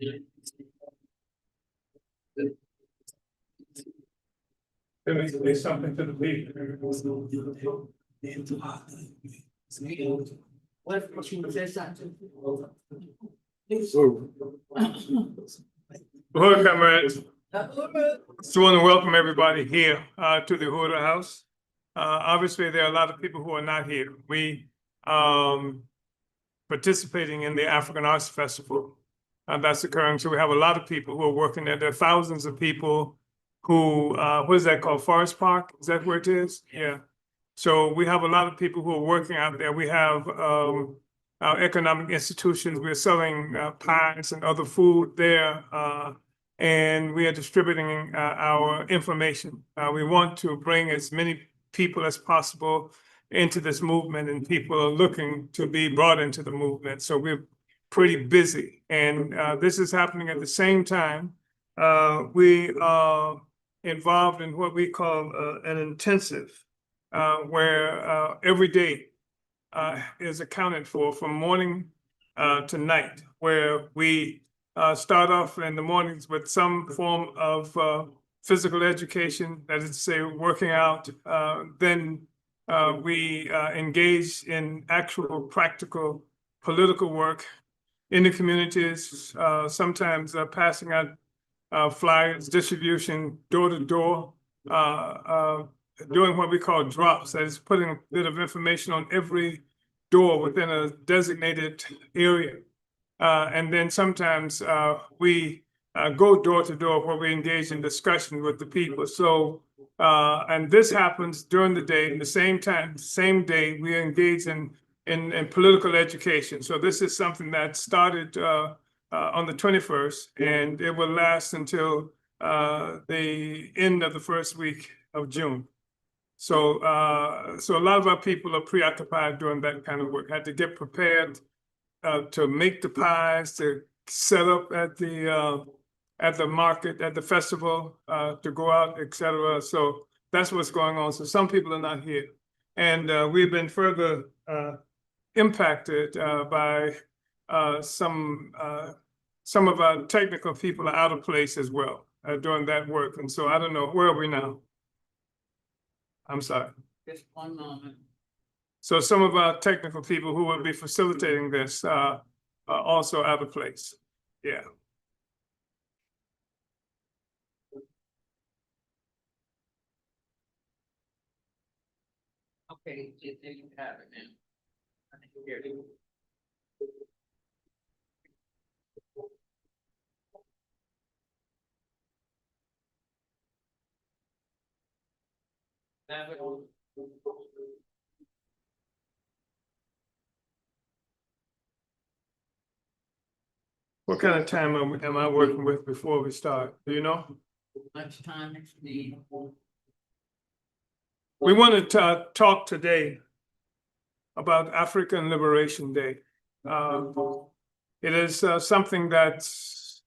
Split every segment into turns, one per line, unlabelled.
Let me say something to the people. Hello, comrades. Just want to welcome everybody here to the Uhuru House. Obviously, there are a lot of people who are not here. We participating in the African Arts Festival that's occurring. So we have a lot of people who are working there. There are thousands of people who, what is that called? Forest Park? Is that where it is? Yeah. So we have a lot of people who are working out there. We have our economic institutions. We're selling pies and other food there. And we are distributing our information. We want to bring as many people as possible into this movement, and people are looking to be brought into the movement. So we're pretty busy. And this is happening at the same time. We are involved in what we call an intensive, where every day is accounted for from morning to night, where we start off in the mornings with some form of physical education, that is to say, working out. Then we engage in actual practical political work in the communities, sometimes passing out flyers, distribution, door to door, doing what we call drops, that is putting a bit of information on every door within a designated area. And then sometimes we go door to door where we engage in discussion with the people. So, and this happens during the day. In the same time, same day, we engage in political education. So this is something that started on the 21st, and it will last until the end of the first week of June. So, so a lot of our people are preoccupied doing that kind of work. Had to get prepared to make the pies, to set up at the market, at the festival, to go out, etc. So that's what's going on. So some people are not here, and we've been further impacted by some of our technical people are out of place as well doing that work. And so I don't know, where are we now? I'm sorry.
Just one moment.
So some of our technical people who will be facilitating this are also out of place. Yeah.
Okay, there you have it now. I think you're here.
What kind of time am I working with before we start? Do you know?
Much time as you need.
We want to talk today about African Liberation Day. It is something that's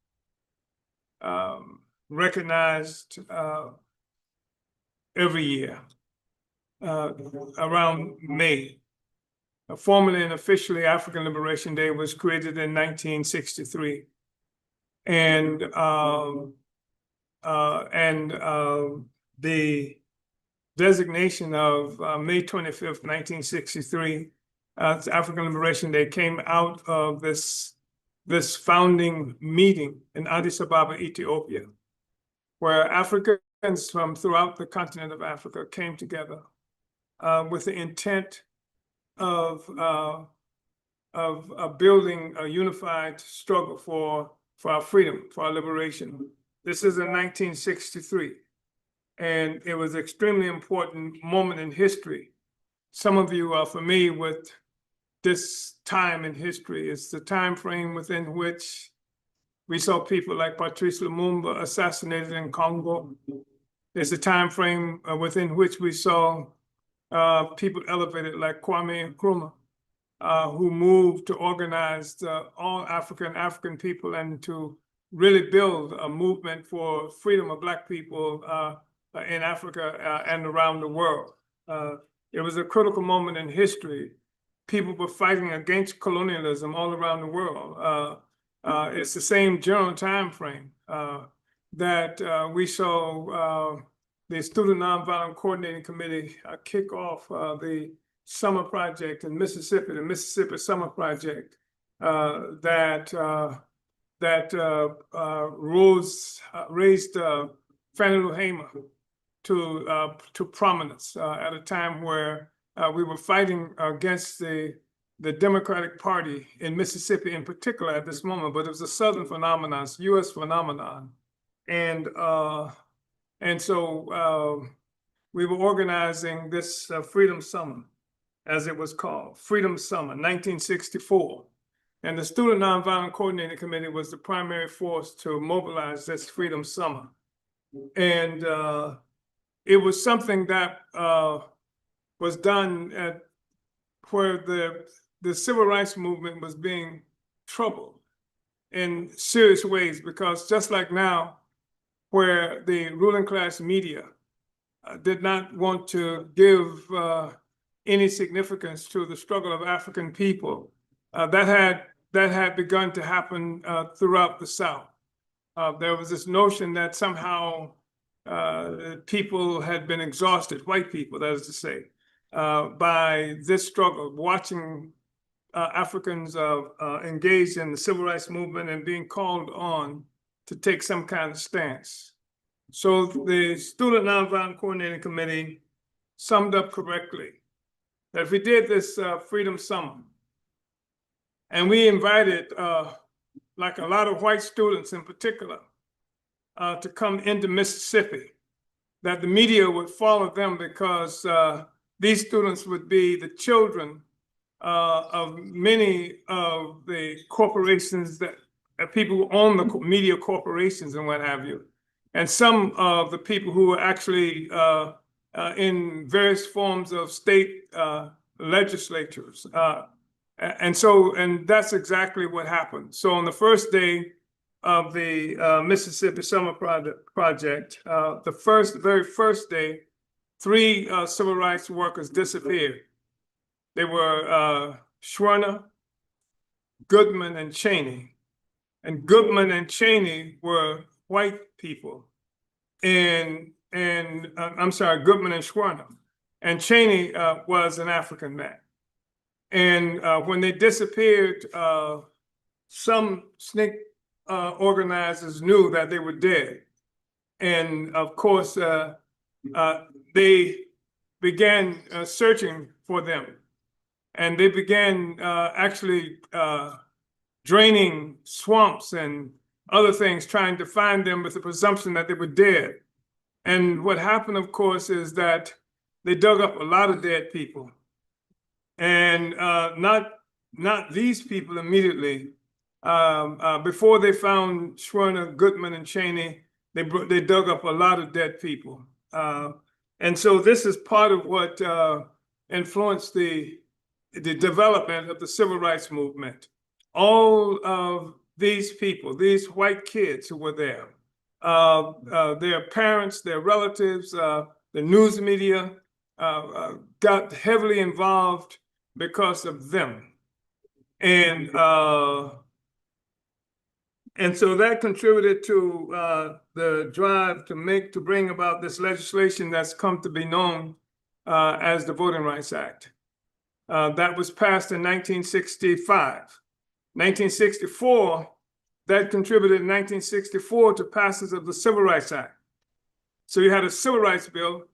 recognized every year around May. Formally and officially, African Liberation Day was created in 1963, and the designation of May 25th, 1963, African Liberation Day, came out of this founding meeting in Addis Ababa, Ethiopia, where Africans from throughout the continent of Africa came together with the intent of building a unified struggle for our freedom, for our liberation. This is in 1963, and it was an extremely important moment in history. Some of you are familiar with this time in history. It's the time frame within which we saw people like Patrice Lumumba assassinated in Congo. It's the time frame within which we saw people elevated like Kwame Nkrumah, who moved to organize all African people and to really build a movement for freedom of Black people in Africa and around the world. It was a critical moment in history. People were fighting against colonialism all around the world. it's the same general time frame that we saw the Student Nonviolent Coordinating Committee kick off the summer project in Mississippi, the Mississippi Summer Project, that raised Fannie Lou Hamer to prominence at a time where we were fighting against the Democratic Party in Mississippi in particular at this moment, but it was a Southern phenomenon, it's a U.S. phenomenon. And so we were organizing this Freedom Summer, as it was called, Freedom Summer, 1964. And the Student Nonviolent Coordinating Committee was the primary force to mobilize this Freedom Summer. And it was something that was done at where the civil rights movement was being troubled in serious ways, because just like now, where the ruling class media did not want to give any significance to the struggle of African people, that had begun to happen throughout the South. There was this notion that somehow people had been exhausted, white people, that is to say, by this struggle, watching Africans engaged in the civil rights movement and being called on to take some kind of stance. So the Student Nonviolent Coordinating Committee summed up correctly that if we did this Freedom Summer, and we invited, like a lot of white students in particular, to come into Mississippi, that the media would follow them, because these students would be the children of many of the corporations that people who own the media corporations and what have you. And some of the people who were actually in various forms of state legislatures. And that's exactly what happened. So on the first day of the Mississippi Summer Project, the very first day, 3 civil rights workers disappeared. They were Schwerner, Goodman, and Cheney. And Goodman and Cheney were white people. And I'm sorry, Goodman and Schwerner. And Cheney was an African man. And when they disappeared, some snake organizers knew that they were dead. And of course, they began searching for them. And they began actually draining swamps and other things, trying to find them with the presumption that they were dead. And what happened, of course, is that they dug up a lot of dead people. And not these people immediately. Before they found Schwerner, Goodman, and Cheney, they dug up a lot of dead people. And so this is part of what influenced the development of the civil rights movement. All of these people, these white kids who were there, their parents, their relatives, the news media got heavily involved because of them. And so that contributed to the drive to bring about this legislation that's come to be known as the Voting Rights Act. That was passed in 1965. 1964, that contributed in 1964 to passage of the Civil Rights Act. So you had a Civil Rights Bill,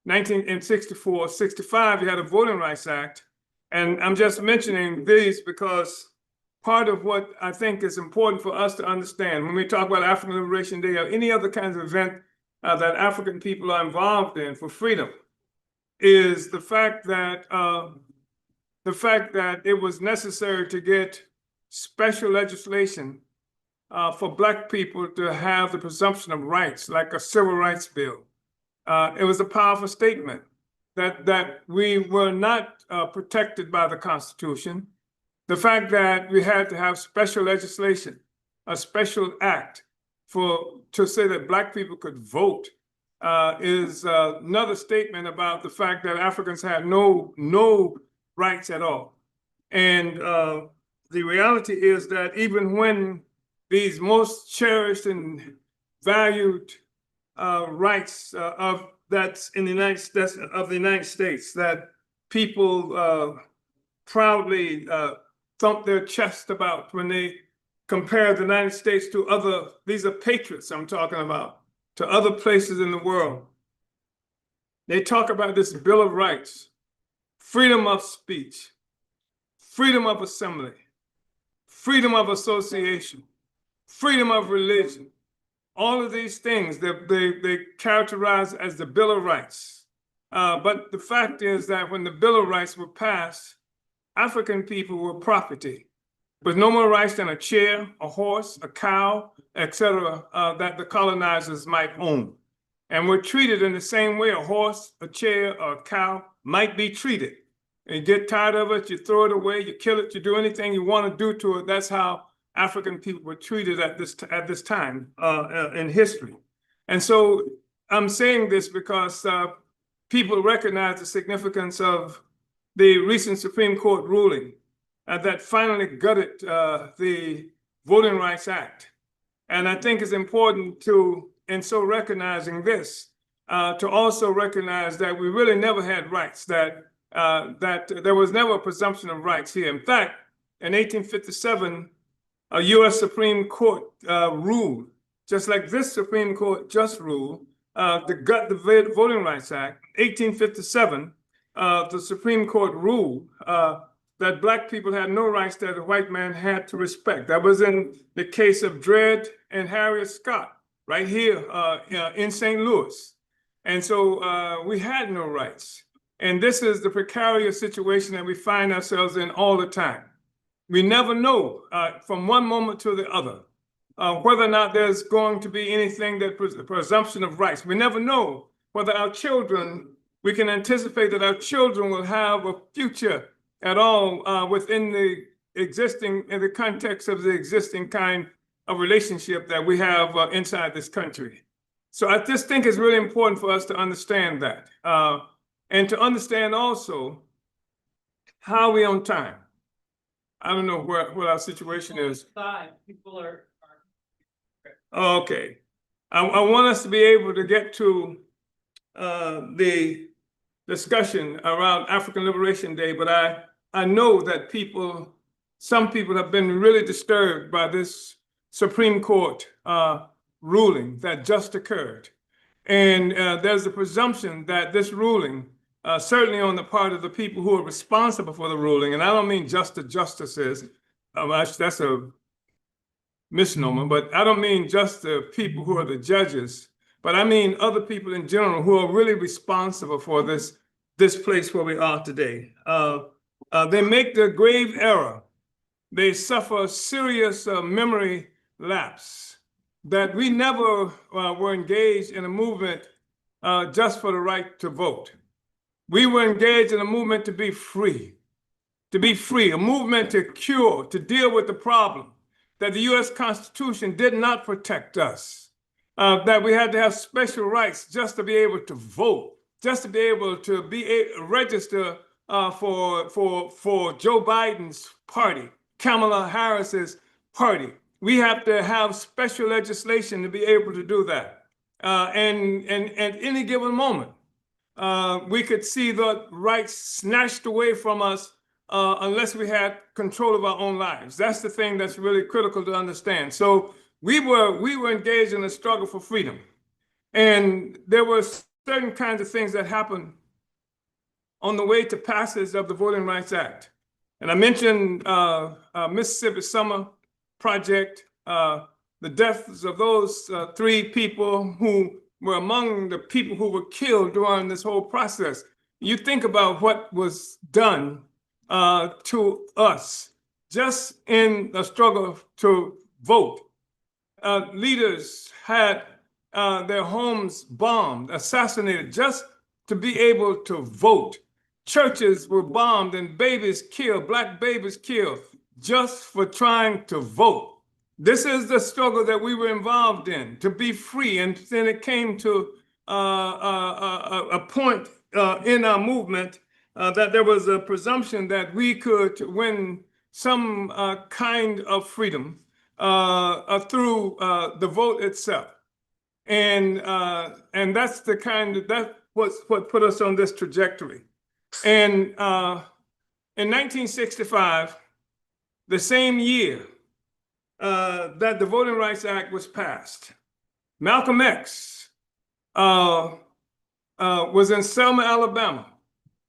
1964, 65, you had a Voting Rights Act. And I'm just mentioning these because part of what I think is important for us to understand when we talk about African Liberation Day or any other kinds of event that African people are involved in for freedom is the fact that it was necessary to get special legislation for Black people to have the presumption of rights, like a civil rights bill. It was a powerful statement that we were not protected by the Constitution. The fact that we had to have special legislation, a special act to say that Black people could vote is another statement about the fact that Africans had no rights at all. And the reality is that even when these most cherished and valued rights of that's in the United States that people proudly thump their chest about when they compare the United States to other, these are patriots I'm talking about, to other places in the world. They talk about this Bill of Rights, freedom of speech, freedom of assembly, freedom of association, freedom of religion. All of these things they characterize as the Bill of Rights. But the fact is that when the Bill of Rights were passed, African people were property, with no more rights than a chair, a horse, a cow, etc., that the colonizers might own. And we're treated in the same way a horse, a chair, or a cow might be treated. And you get tired of it, you throw it away, you kill it, you do anything you want to do to it. That's how African people were treated at this time in history. And so I'm saying this because people recognize the significance of the recent Supreme Court ruling that finally gutted the Voting Rights Act. And I think it's important to, in so recognizing this, to also recognize that we really never had rights, that there was never a presumption of rights here. In fact, in 1857, a U.S. Supreme Court ruled, just like this Supreme Court just ruled, to gut the Voting Rights Act. 1857, the Supreme Court ruled that Black people had no rights that a white man had to respect. That was in the case of Dred and Harriet Scott, right here in St. Louis. And so we had no rights. And this is the precarious situation that we find ourselves in all the time. We never know from one moment to the other whether or not there's going to be anything that presumption of rights. We never know whether our children, we can anticipate that our children will have a future at all within the existing, in the context of the existing kind of relationship that we have inside this country. So I just think it's really important for us to understand that and to understand also how we on time. I don't know what our situation is.
People are.
Okay. I want us to be able to get to the discussion around African Liberation Day, but I know that some people have been really disturbed by this Supreme Court ruling that just occurred. And there's a presumption that this ruling, certainly on the part of the people who are responsible for the ruling, and I don't mean just the justices, that's a misnomer, but I don't mean just the people who are the judges, but I mean other people in general who are really responsible for this place where we are today. They make the grave error. They suffer serious memory lapse that we never were engaged in a movement just for the right to vote. We were engaged in a movement to be free, a movement to cure, to deal with the problem that the U.S. Constitution did not protect us, that we had to have special rights just to be able to vote, just to be able to register for Joe Biden's party, Kamala Harris's party. We have to have special legislation to be able to do that. And at any given moment, we could see the rights snatched away from us unless we had control of our own lives. That's the thing that's really critical to understand. So we were engaged in a struggle for freedom. And there were certain kinds of things that happened on the way to passage of the Voting Rights Act. And I mentioned Mississippi Summer Project, the deaths of those 3 people who were among the people who were killed during this whole process. You think about what was done to us just in the struggle to vote. Leaders had their homes bombed, assassinated just to be able to vote. Churches were bombed and babies killed, Black babies killed, just for trying to vote. This is the struggle that we were involved in, to be free. And then it came to a point in our movement that there was a presumption that we could win some kind of freedom through the vote itself. And that's what put us on this trajectory. And in 1965, the same year that the Voting Rights Act was passed, Malcolm X was in Selma, Alabama.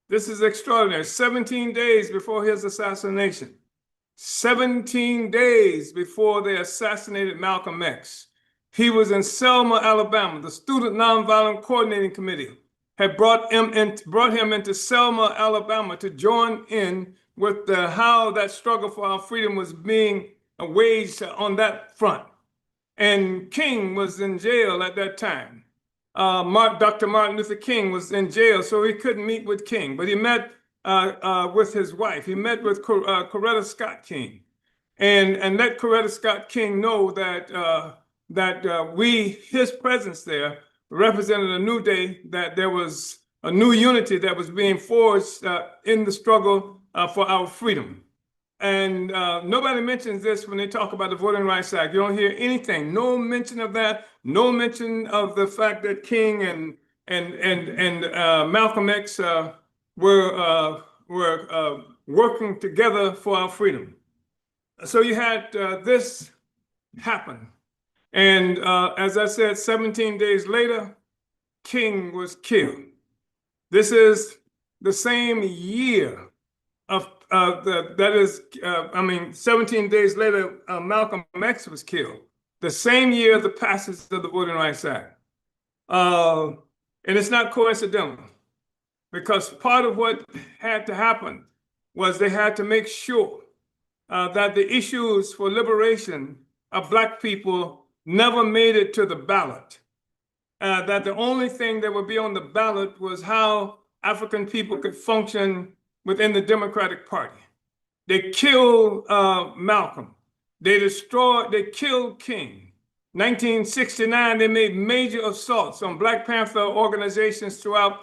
This is extraordinary. 17 days before his assassination. 17 days before they assassinated Malcolm X. He was in Selma, Alabama. The Student Nonviolent Coordinating Committee had brought him into Selma, Alabama to join in with how that struggle for our freedom was being waged on that front. And King was in jail at that time. Dr. Martin Luther King was in jail, so he couldn't meet with King, but he met with his wife. He met with Coretta Scott King, and let Coretta Scott King know that his presence there represented a new day, that there was a new unity that was being forged in the struggle for our freedom. And nobody mentions this when they talk about the Voting Rights Act. You don't hear anything, no mention of that, no mention of the fact that King and Malcolm X were working together for our freedom. So you had this happen. And as I said, 17 days later, King was killed. This is the same year of 17 days later, Malcolm X was killed. The same year of the passage of the Voting Rights Act. And it's not coincidental, because part of what had to happen was they had to make sure that the issues for liberation of Black people never made it to the ballot. That the only thing that would be on the ballot was how African people could function within the Democratic Party. They killed Malcolm. They killed King. 1969, they made major assaults on Black Panther organizations throughout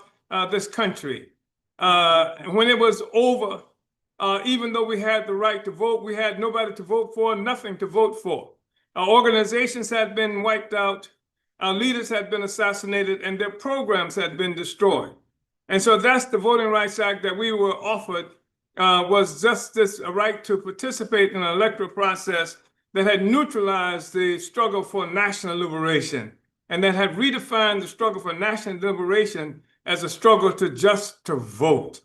this country. When it was over, even though we had the right to vote, we had nobody to vote for, nothing to vote for. Our organizations had been wiped out, our leaders had been assassinated, and their programs had been destroyed. And so that's the Voting Rights Act that we were offered, was just this right to participate in an electoral process that had neutralized the struggle for national liberation, and that had redefined the struggle for national liberation as a struggle to vote.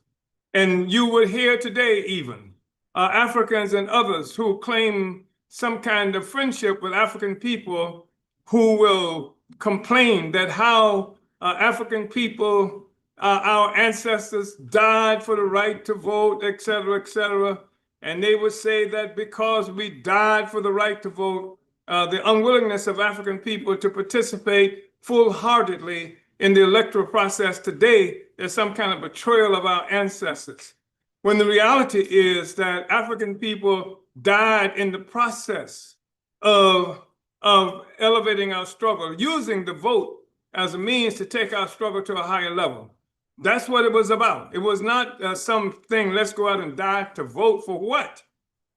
And you would hear today even Africans and others who claim some kind of friendship with African people who will complain that how African people, our ancestors died for the right to vote, et cetera, et cetera. And they would say that because we died for the right to vote, the unwillingness of African people to participate full-heartedly in the electoral process today is some kind of betrayal of our ancestors. When the reality is that African people died in the process of elevating our struggle, using the vote as a means to take our struggle to a higher level. That's what it was about. It was not something, let's go out and die to vote for what?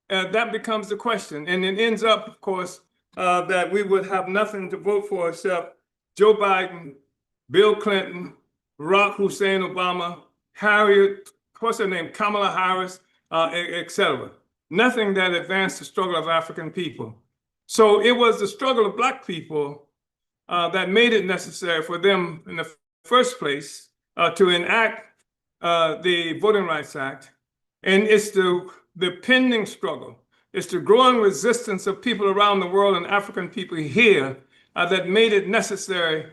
That becomes the question. And it ends up, of course, that we would have nothing to vote for except Joe Biden, Bill Clinton, Barack Hussein Obama, what's her name, Kamala Harris, et cetera. Nothing that advanced the struggle of African people. So it was the struggle of Black people that made it necessary for them in the first place to enact the Voting Rights Act. And it's the pending struggle. It's the growing resistance of people around the world and African people here that made it necessary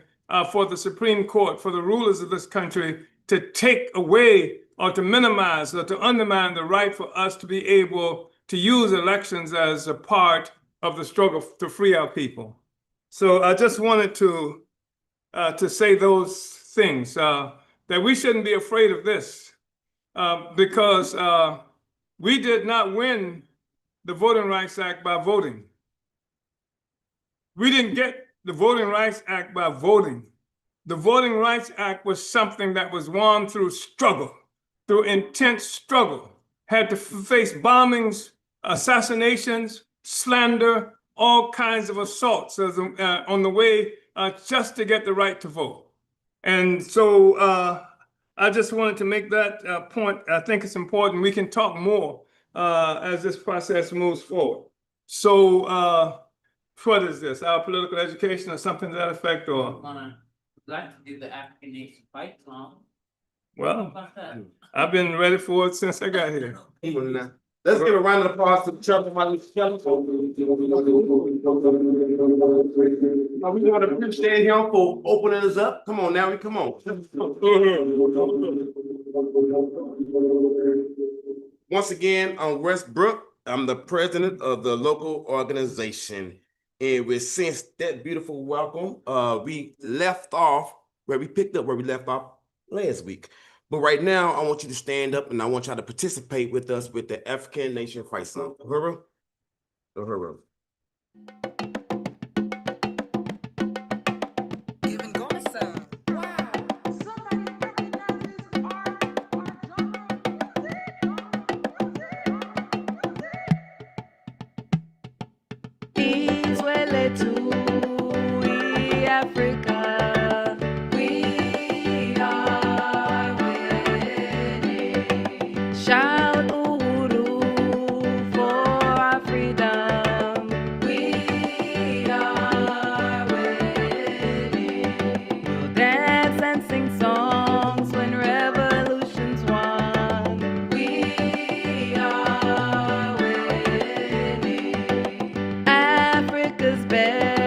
for the Supreme Court, for the rulers of this country to take away or to minimize or to undermine the right for us to be able to use elections as a part of the struggle to free our people. So I just wanted to say those things, that we shouldn't be afraid of this, because we did not win the Voting Rights Act by voting. We didn't get the Voting Rights Act by voting. The Voting Rights Act was something that was won through struggle, through intense struggle, had to face bombings, assassinations, slander, all kinds of assaults on the way just to get the right to vote. And so I just wanted to make that point. I think it's important. We can talk more as this process moves forward. So what is this? Our political education or something to that effect? Or
Like to do the African Nation fight song. How
well,
about that?
I've been ready for it since I got here.
Let's give a round of applause to Trevor Kelly. We want to appreciate him for opening us up. Come on now, come on. Once again, I'm Westbrook. I'm the president of the local organization. And we since that beautiful welcome, we left off where we picked up where we left off last week. But right now, I want you to stand up and I want y'all to participate with us with the African Nation fight song. Uhuru. Uhuru.
Even going some. Wow. Somebody recognizes our
Israel to we Africa, we are winning. Shout Uhuru for our freedom. We are winning. We'll dance and sing songs when revolution's won. We are winning. Africa's best.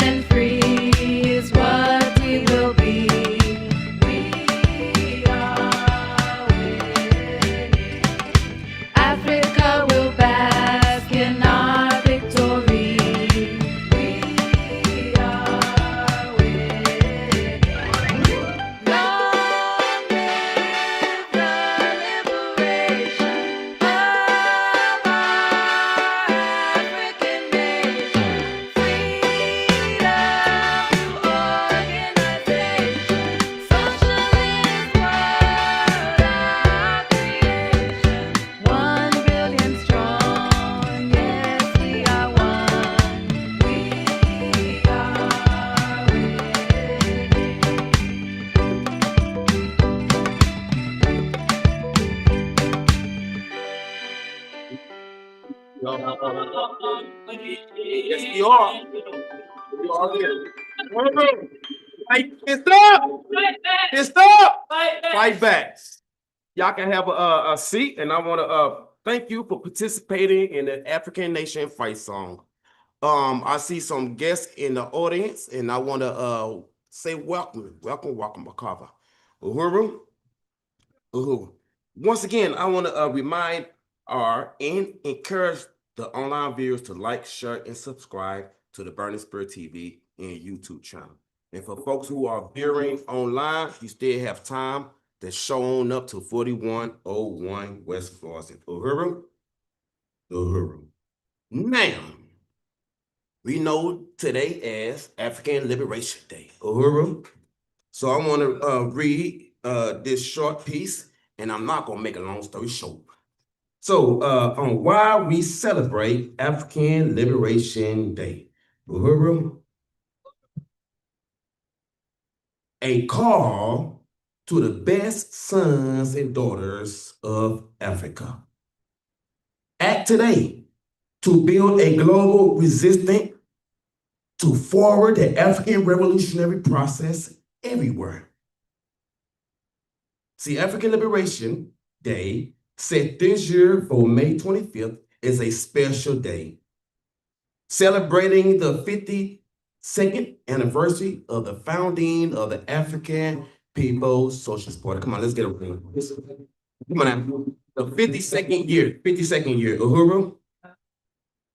and free is what we will be. We are winning. Africa will bask in our victory. We are winning. Long live the liberation of our African nation. Freedom to organization. Socialist world, our creation. 1 billion strong, yes, we are one. We are winning.
Yes, we are. We are here. Fight up! Fight back. Y'all can have a seat, and I want to thank you for participating in the African Nation Fight Song. I see some guests in the audience, and I want to say welcome, Makava. Uhuru. Once again, I want to remind and encourage the online viewers to like, share, and subscribe to the Burning Spirit TV and YouTube channel. And for folks who are viewing online, you still have time to show on up to 4101 West Florissant. Uhuru. Now, we know today as African Liberation Day. Uhuru. So I want to read this short piece, and I'm not going to make a long story short. So on why we celebrate African Liberation Day. Uhuru. A call to the best sons and daughters of Africa. Act today to build a global resistance to forward the African revolutionary process everywhere. See, African Liberation Day, set this year for May 25th, is a special day, celebrating the 52nd anniversary of the founding of the African People's Socialist Party. Come on, let's get a ring. Come on now. The 52nd year, Uhuru.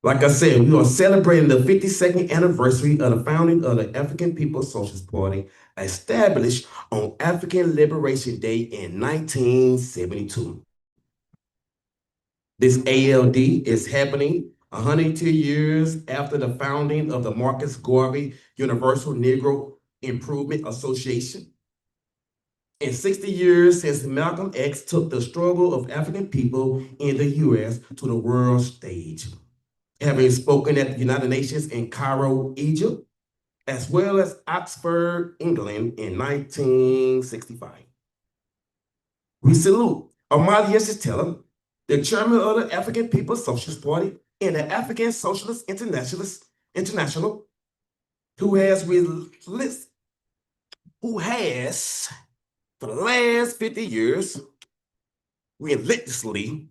Like I said, we are celebrating the 52nd anniversary of the founding of the African People's Socialist Party, established on African Liberation Day in 1972. This ALD is happening 102 years after the founding of the Marcus Garvey Universal Negro Improvement Association, and 60 years since Malcolm X took the struggle of African people in the U.S. to the world stage, having spoken at the United Nations in Cairo, Egypt, as well as Oxford, England in 1965. We salute Amadou Teller, the chairman of the African People's Socialist Party and the African Socialist International, who has for the last 50 years relentlessly,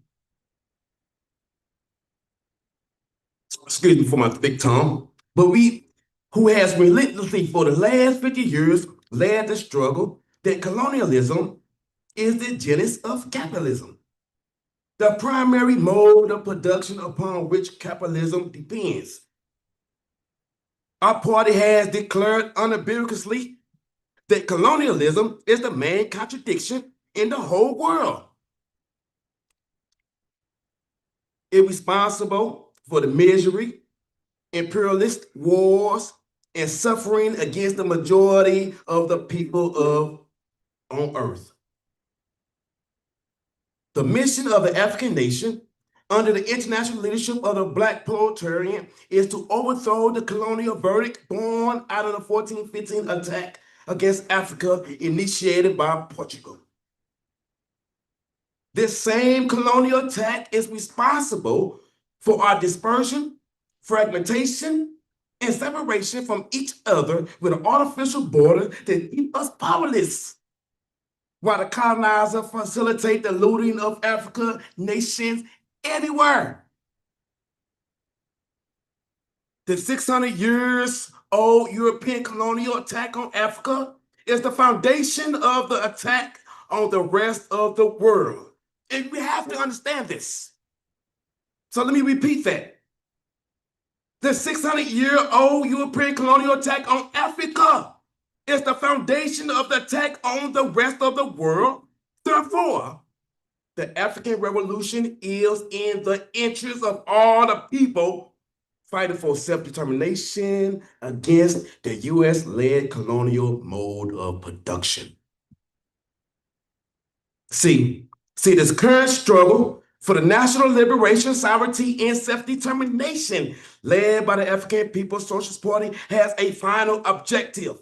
excuse me for my big tongue, who has relentlessly for the last 50 years led the struggle that colonialism is the genesis of capitalism, the primary mode of production upon which capitalism depends. Our party has declared unambiguously that colonialism is the main contradiction in the whole world. It's responsible for the misery, imperialist wars, and suffering against the majority of the people on earth. The mission of the African nation, under the international leadership of the Black proletariat, is to overthrow the colonial verdict born out of the 1415 attack against Africa initiated by Portugal. This same colonial attack is responsible for our dispersion, fragmentation, and separation from each other with an artificial border that keep us powerless, while the colonizer facilitate the looting of Africa nations everywhere. The 600 years old European colonial attack on Africa is the foundation of the attack on the rest of the world. And we have to understand this. So let me repeat that. The 600-year-old European colonial attack on Africa is the foundation of the attack on the rest of the world. Therefore, the African Revolution is in the interest of all the people fighting for self-determination against the US-led colonial mode of production. See, this current struggle for the national liberation, sovereignty, and self-determination led by the African People's Socialist Party has a final objective.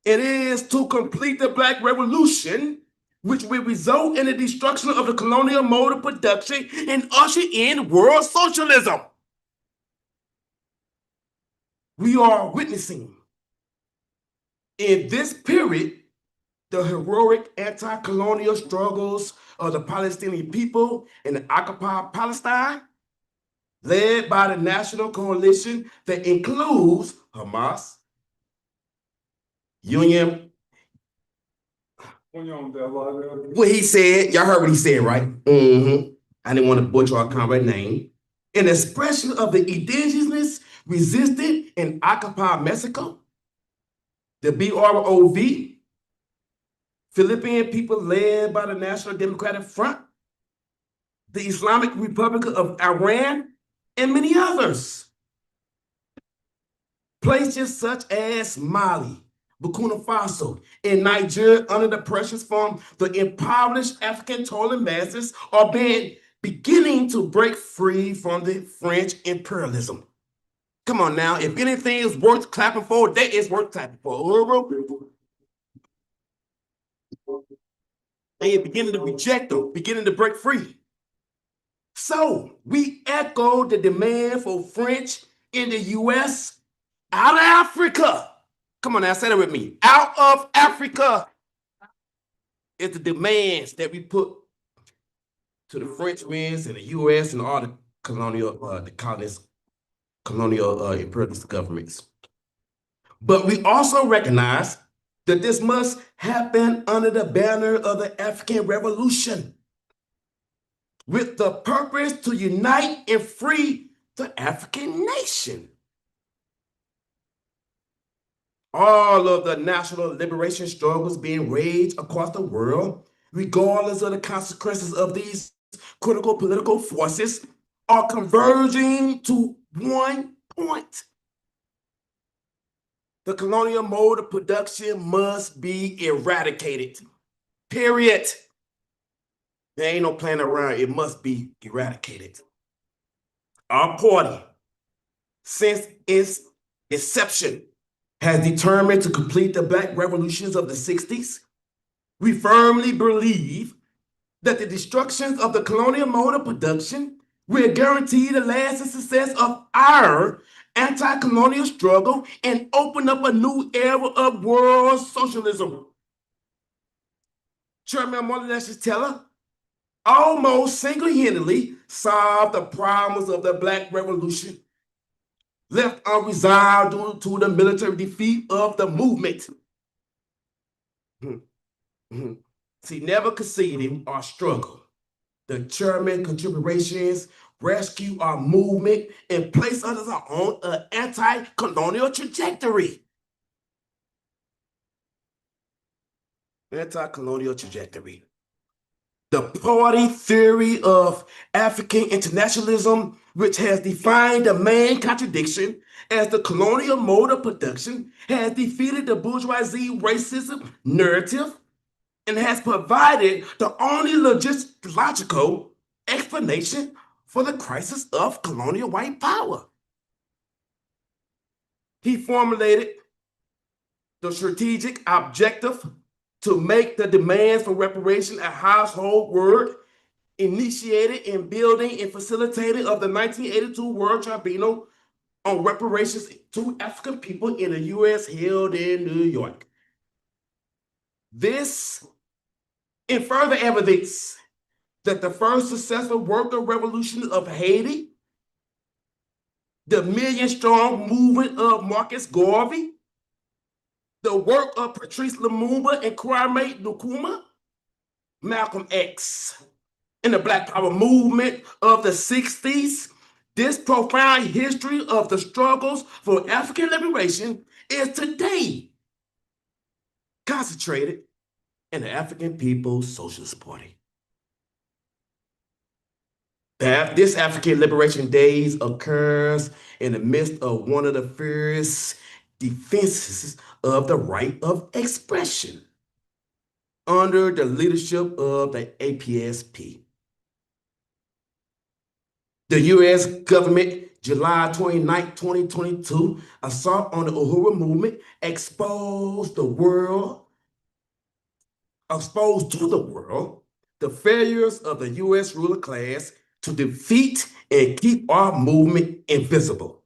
It is to complete the Black Revolution, which will result in the destruction of the colonial mode of production and usher in world socialism. We are witnessing in this period the heroic anti-colonial struggles of the Palestinian people in the occupied Palestine, led by the national coalition that includes Hamas, Union. What he said, y'all heard what he said, right? I didn't want to butcher our comrade name. An expression of the indigenous resisted in occupied Mexico, the BROV, Philippine people led by the National Democratic Front, the Islamic Republic of Iran, and many others. Places such as Mali, Burkina Faso, and Nigeria under the pressures from the impoverished African toiling masses are beginning to break free from the French imperialism. Come on now, if anything is worth clapping for, that is worth clapping for. They are beginning to reject them, beginning to break free. So we echo the demand for French in the US out of Africa. Come on now, say that with me. Out of Africa is the demands that we put to the French winds and the US and all the colonial imperialist governments. But we also recognize that this must happen under the banner of the African Revolution, with the purpose to unite and free the African nation. All of the national liberation struggles being waged across the world, regardless of the consequences of these critical political forces, are converging to one point. The colonial mode of production must be eradicated. Period. There ain't no playing around. It must be eradicated. Our party, since its inception, has determined to complete the Black revolutions of the 60s. We firmly believe that the destruction of the colonial mode of production will guarantee the lasting success of our anti-colonial struggle and open up a new era of world socialism. Chairman Martin Teller almost single-handedly solved the problems of the Black Revolution, left unresolved due to the military defeat of the movement. See, never conceding our struggle. The chairman contributions rescue our movement and place us on an anti-colonial trajectory. Anti-colonial trajectory. The party theory of African internationalism, which has defined the main contradiction as the colonial mode of production, has defeated the bourgeoisie racism narrative and has provided the only logical explanation for the crisis of colonial white power. He formulated the strategic objective to make the demands for reparation a household word, initiated in building and facilitated of the 1982 World Tribunal on reparations to African people in the US held in New York. This, in further evidence that the first successful worker revolution of Haiti the million-strong movement of Marcus Garvey, the work of Patrice Lumumba and Kwame Nkrumah, Malcolm X, and the Black Power movement of the 60s, this profound history of the struggles for African liberation is today concentrated in the African People's Socialist Party. This African Liberation Days occurs in the midst of one of the fiercest defenses of the right of expression under the leadership of the APSP. The U.S. government, July 29, 2022, assault on the Uhuru movement exposed to the world the failures of the U.S. ruler class to defeat and keep our movement invisible.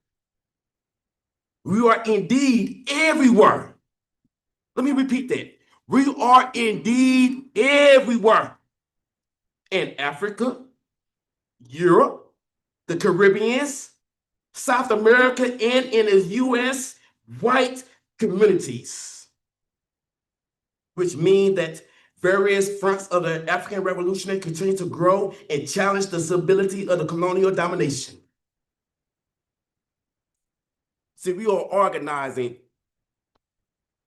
We are indeed everywhere. Let me repeat that. We are indeed everywhere. In Africa, Europe, the Caribbean, South America, and in the U.S. white communities, which means that various fronts of the African Revolution continue to grow and challenge the stability of the colonial domination. See, we are organizing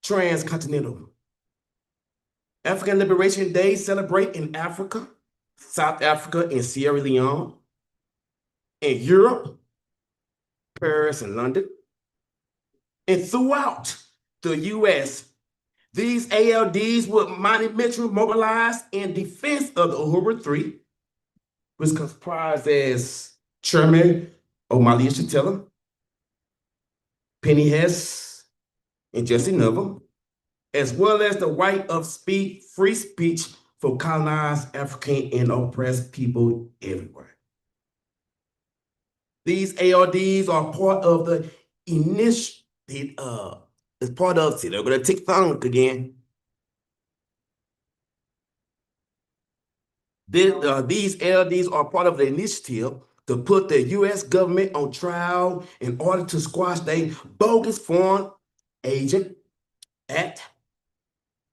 transcontinental. African Liberation Day celebrate in Africa, South Africa, and Sierra Leone, in Europe, Paris and London, and throughout the U.S. These ALDs were monumentally mobilized in defense of the Uhuru Three, which comprised as Chairman Omali Chatilla, Penny Hess, and Jesse Neville, as well as the right of free speech for colonized African and oppressed people everywhere. These ALDs are part of the initiative, it's part of, see, they're gonna take phone again. These LDs are part of the initiative to put the U.S. government on trial in order to squash their bogus foreign agent act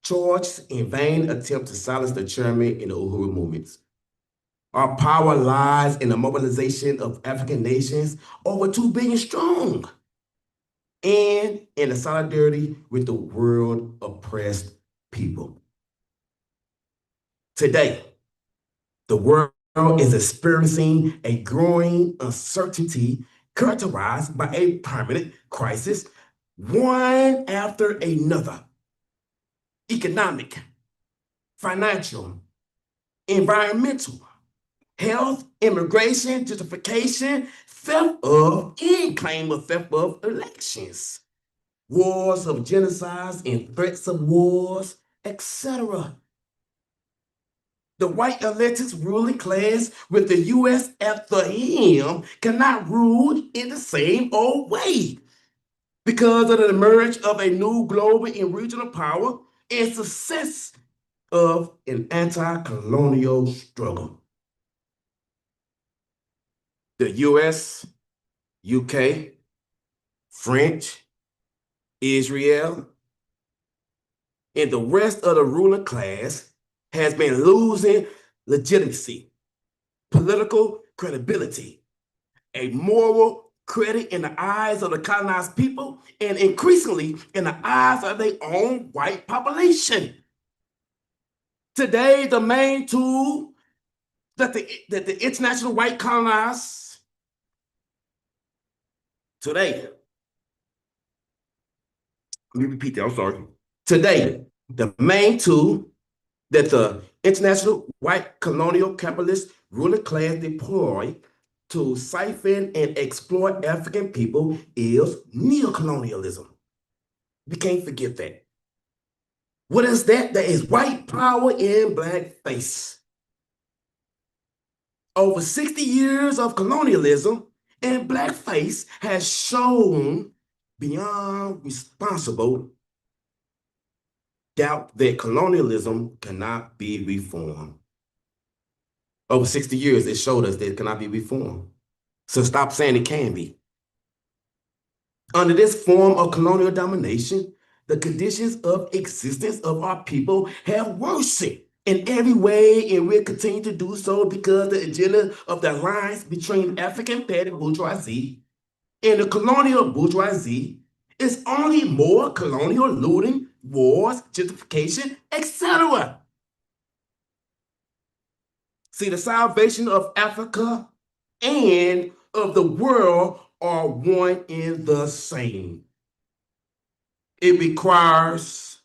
charged in vain attempt to silence the chairman in the Uhuru movements. Our power lies in the mobilization of African nations, over 2 billion strong, and in the solidarity with the world oppressed people. Today, the world is experiencing a growing uncertainty characterized by a permanent crisis, one after another. Economic, financial, environmental, health, immigration, gentrification, theft of, and claim of theft of elections, wars of genocides and threats of wars, etc. The white elected ruling class with the U.S. at the helm cannot rule in the same old way because of the emergence of a new global and regional power and success of an anti-colonial struggle. The U.S., UK, French, Israel, and the rest of the ruling class has been losing legitimacy, political credibility, a moral credit in the eyes of the colonized people, and increasingly in the eyes of their own white population. Today, the main tool that the international white colonized today, let me repeat that, I'm sorry. Today, the main tool that the international white colonial capitalist ruling class deploy to siphon and exploit African people is neocolonialism. We can't forget that. What is that? That is white power in blackface. Over 60 years of colonialism and blackface has shown beyond responsible doubt that colonialism cannot be reformed. Over 60 years, it showed us that it cannot be reformed. So stop saying it can be. Under this form of colonial domination, the conditions of existence of our people have worsened in every way and will continue to do so because the agenda of the alliance between African petty bourgeoisie and the colonial bourgeoisie is only more colonial looting, wars, gentrification, etc. See, the salvation of Africa and of the world are one and the same. It requires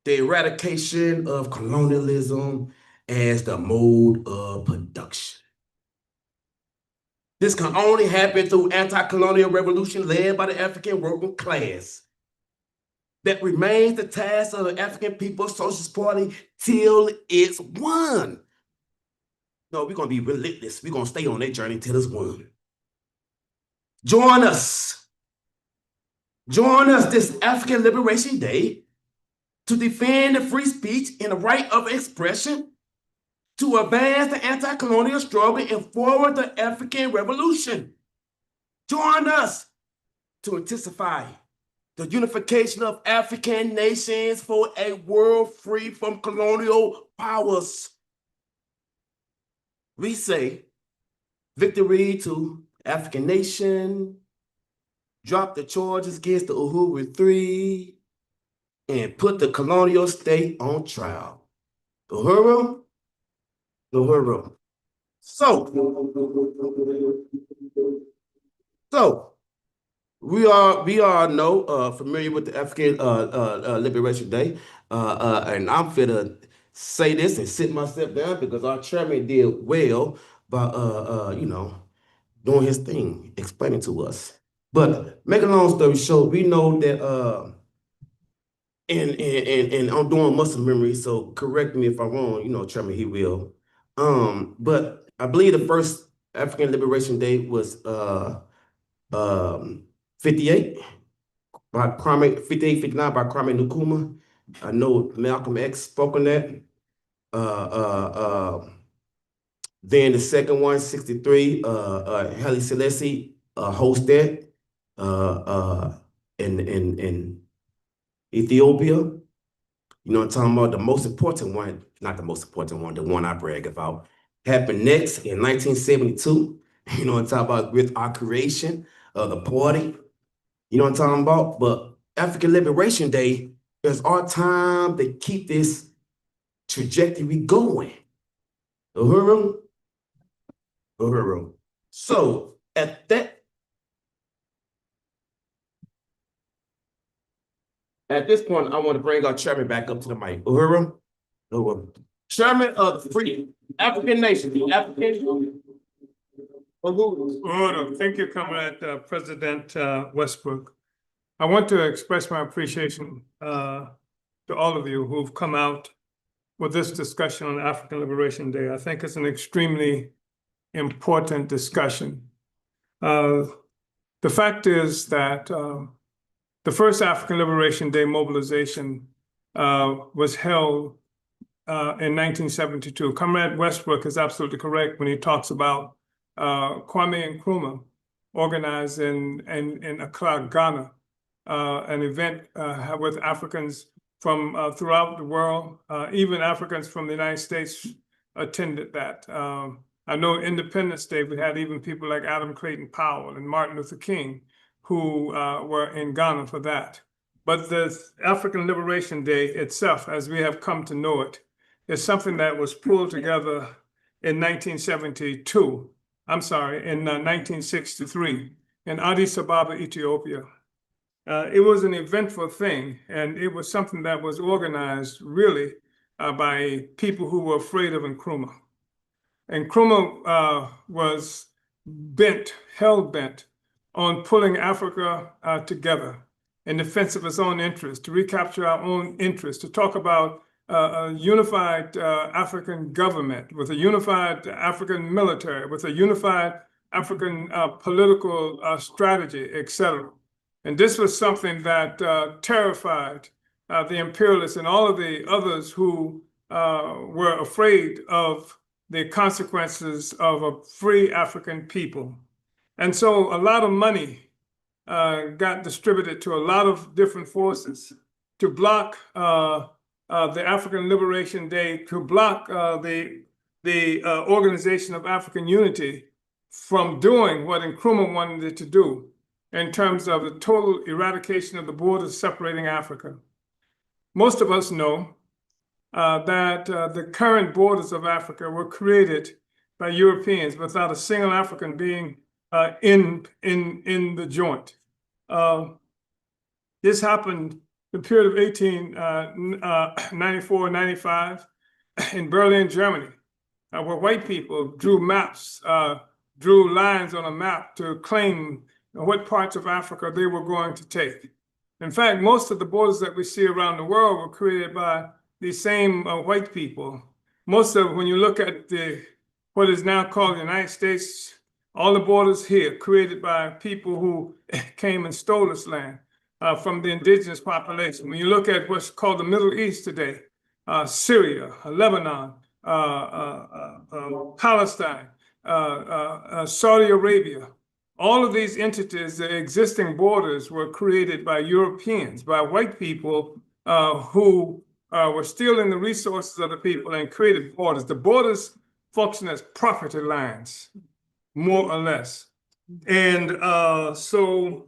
the eradication of colonialism as the mode of production. This can only happen through anti-colonial revolution led by the African working class. That remains the task of the African People's Socialist Party till it's won. No, we're going to be relentless. We're going to stay on that journey till it's won. Join us. Join us this African Liberation Day to defend the free speech and the right of expression, to advance the anti-colonial struggle and forward the African revolution. Join us to intensify the unification of African nations for a world free from colonial powers. We say victory to African nation, drop the charges against the Uhuru 3, and put the colonial state on trial. Uhuru, Uhuru. So we are know familiar with the African Liberation Day, and I'm finna say this and sit myself down because our chairman did well by doing his thing, explaining to us. But make a long story short, we know that and I'm doing muscle memory, so correct me if I'm wrong, Chairman, he will. But I believe the first African Liberation Day was 58 by Kwame, 58, 59 by Kwame Nkrumah. I know Malcolm X spoke on that. Then the second one, 63, Haile Selassie hosted in Ethiopia. You know what I'm talking about? The most important one, not the most important one, the one I brag about, happened next in 1972. You know what I'm talking about? With our creation of the party. You know what I'm talking about? But African Liberation Day is our time to keep this trajectory going. Uhuru? Uhuru. So at this point, I want to bring our chairman back up to the mic. Uhuru? Uhuru. Chairman of the Free African Nation, the African Uhuru.
Uhuru, thank you, Comrade President Westbrook. I want to express my appreciation to all of you who've come out with this discussion on African Liberation Day. I think it's an extremely important discussion. The fact is that the first African Liberation Day mobilization was held in 1972. Comrade Westbrook is absolutely correct when he talks about Kwame Nkrumah organized in Accra, Ghana, an event with Africans from throughout the world. Even Africans from the United States attended that. I know Independence Day, we had even people like Adam Clayton Powell and Martin Luther King who were in Ghana for that. But the African Liberation Day itself, as we have come to know it, is something that was pulled together in 1972. I'm sorry, in 1963 in Addis Ababa, Ethiopia. It was an eventful thing, and it was something that was organized really by people who were afraid of Nkrumah. Nkrumah was hell-bent on pulling Africa together in defense of its own interests, to recapture our own interests, to talk about a unified African government with a unified African military, with a unified African political strategy, etc. And this was something that terrified the imperialists and all of the others who were afraid of the consequences of a free African people. And so a lot of money got distributed to a lot of different forces to block the African Liberation Day, to block the Organization of African Unity from doing what Nkrumah wanted it to do in terms of the total eradication of the borders separating Africa. Most of us know that the current borders of Africa were created by Europeans without a single African being in the joint. This happened the period of 1894, 95 in Berlin, Germany, where white people drew maps, drew lines on a map to claim what parts of Africa they were going to take. In fact, most of the borders that we see around the world were created by these same white people. Most of, when you look at what is now called the United States, all the borders here created by people who came and stole this land from the indigenous population. When you look at what's called the Middle East today, Syria, Lebanon, Palestine, Saudi Arabia, all of these entities, the existing borders were created by Europeans, by white people who were stealing the resources of the people and created borders. The borders function as property lines, more or less. And so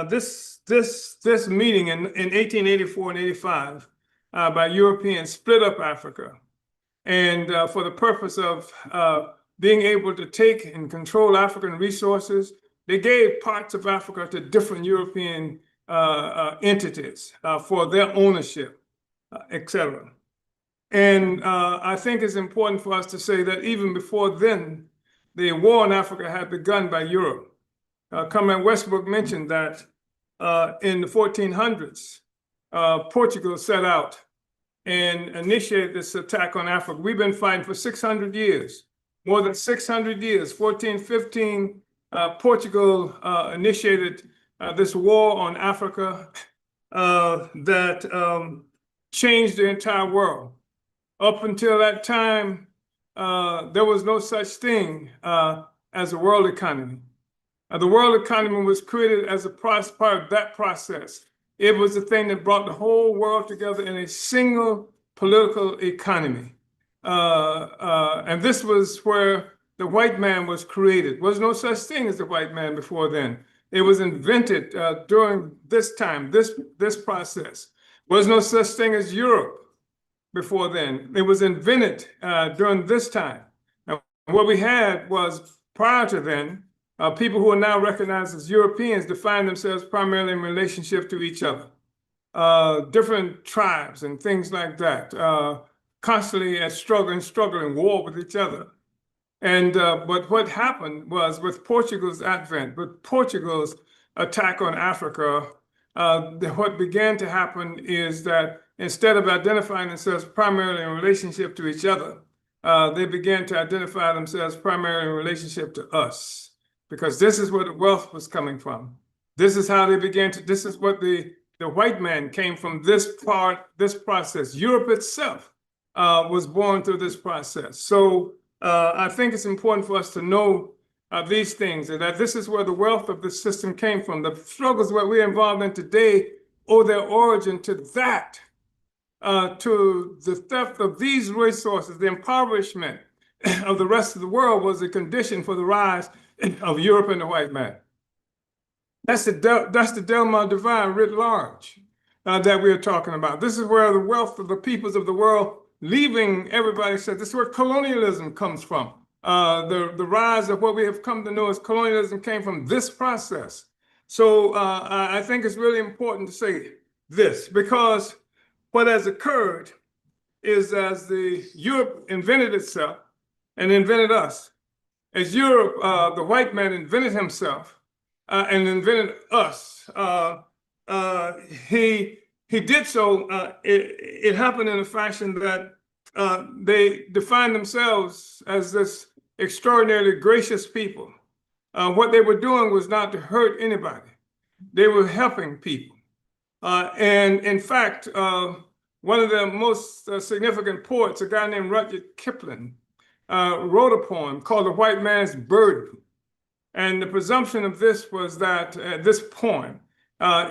this meeting in 1884 and 85 by Europeans split up Africa. And for the purpose of being able to take and control African resources, they gave parts of Africa to different European entities for their ownership, etc. And I think it's important for us to say that even before then, the war in Africa had begun by Europe. Comrade Westbrook mentioned that in the 1400s, Portugal set out and initiated this attack on Africa. We've been fighting for 600 years, more than 600 years. 1415, Portugal initiated this war on Africa that changed the entire world. Up until that time, there was no such thing as a world economy. The world economy was created as a part of that process. It was the thing that brought the whole world together in a single political economy. And this was where the white man was created. There was no such thing as the white man before then. It was invented during this time, this process. There was no such thing as Europe before then. It was invented during this time. And what we had was, prior to then, people who are now recognized as Europeans define themselves primarily in relationship to each other. Different tribes and things like that, constantly at struggling war with each other. And but what happened was, with Portugal's advent, with Portugal's attack on Africa, what began to happen is that instead of identifying themselves primarily in relationship to each other, they began to identify themselves primarily in relationship to us, because this is where the wealth was coming from. This is how they began to, this is what the white man came from, this process. Europe itself was born through this process. So I think it's important for us to know these things, and that this is where the wealth of the system came from. The struggles that we're involved in today owe their origin to that, to the theft of these resources. The impoverishment of the rest of the world was a condition for the rise of Europe and the white man. That's the Delma divine writ large that we're talking about. This is where the wealth of the peoples of the world, leaving everybody, said this is where colonialism comes from. The rise of what we have come to know as colonialism came from this process. So I think it's really important to say this, because what has occurred is, as Europe invented itself and invented us, as Europe, the white man invented himself and invented us, he did so, it happened in a fashion that they defined themselves as this extraordinarily gracious people. What they were doing was not to hurt anybody. They were helping people. And in fact, one of the most significant poets, a guy named Rudyard Kipling, wrote a poem called The White Man's Burden. And the presumption of this was that at this point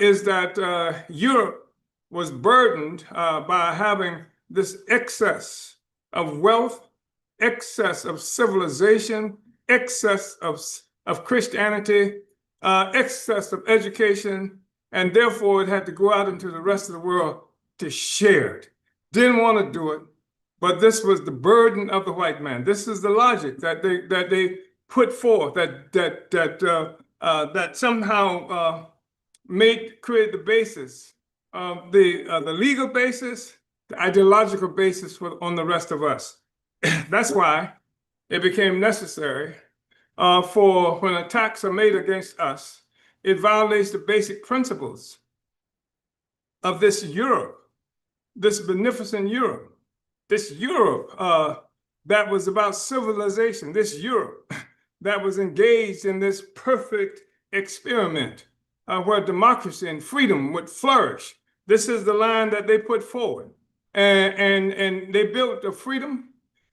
is that Europe was burdened by having this excess of wealth, excess of civilization, excess of Christianity, excess of education, and therefore it had to go out into the rest of the world to share it. Didn't want to do it, but this was the burden of the white man. This is the logic that they put forth that somehow create the basis of the legal basis, the ideological basis on the rest of us. That's why it became necessary for when attacks are made against us, it violates the basic principles of this Europe, this beneficent Europe, this Europe that was about civilization, this Europe that was engaged in this perfect experiment where democracy and freedom would flourish. This is the line that they put forward. And they built a freedom,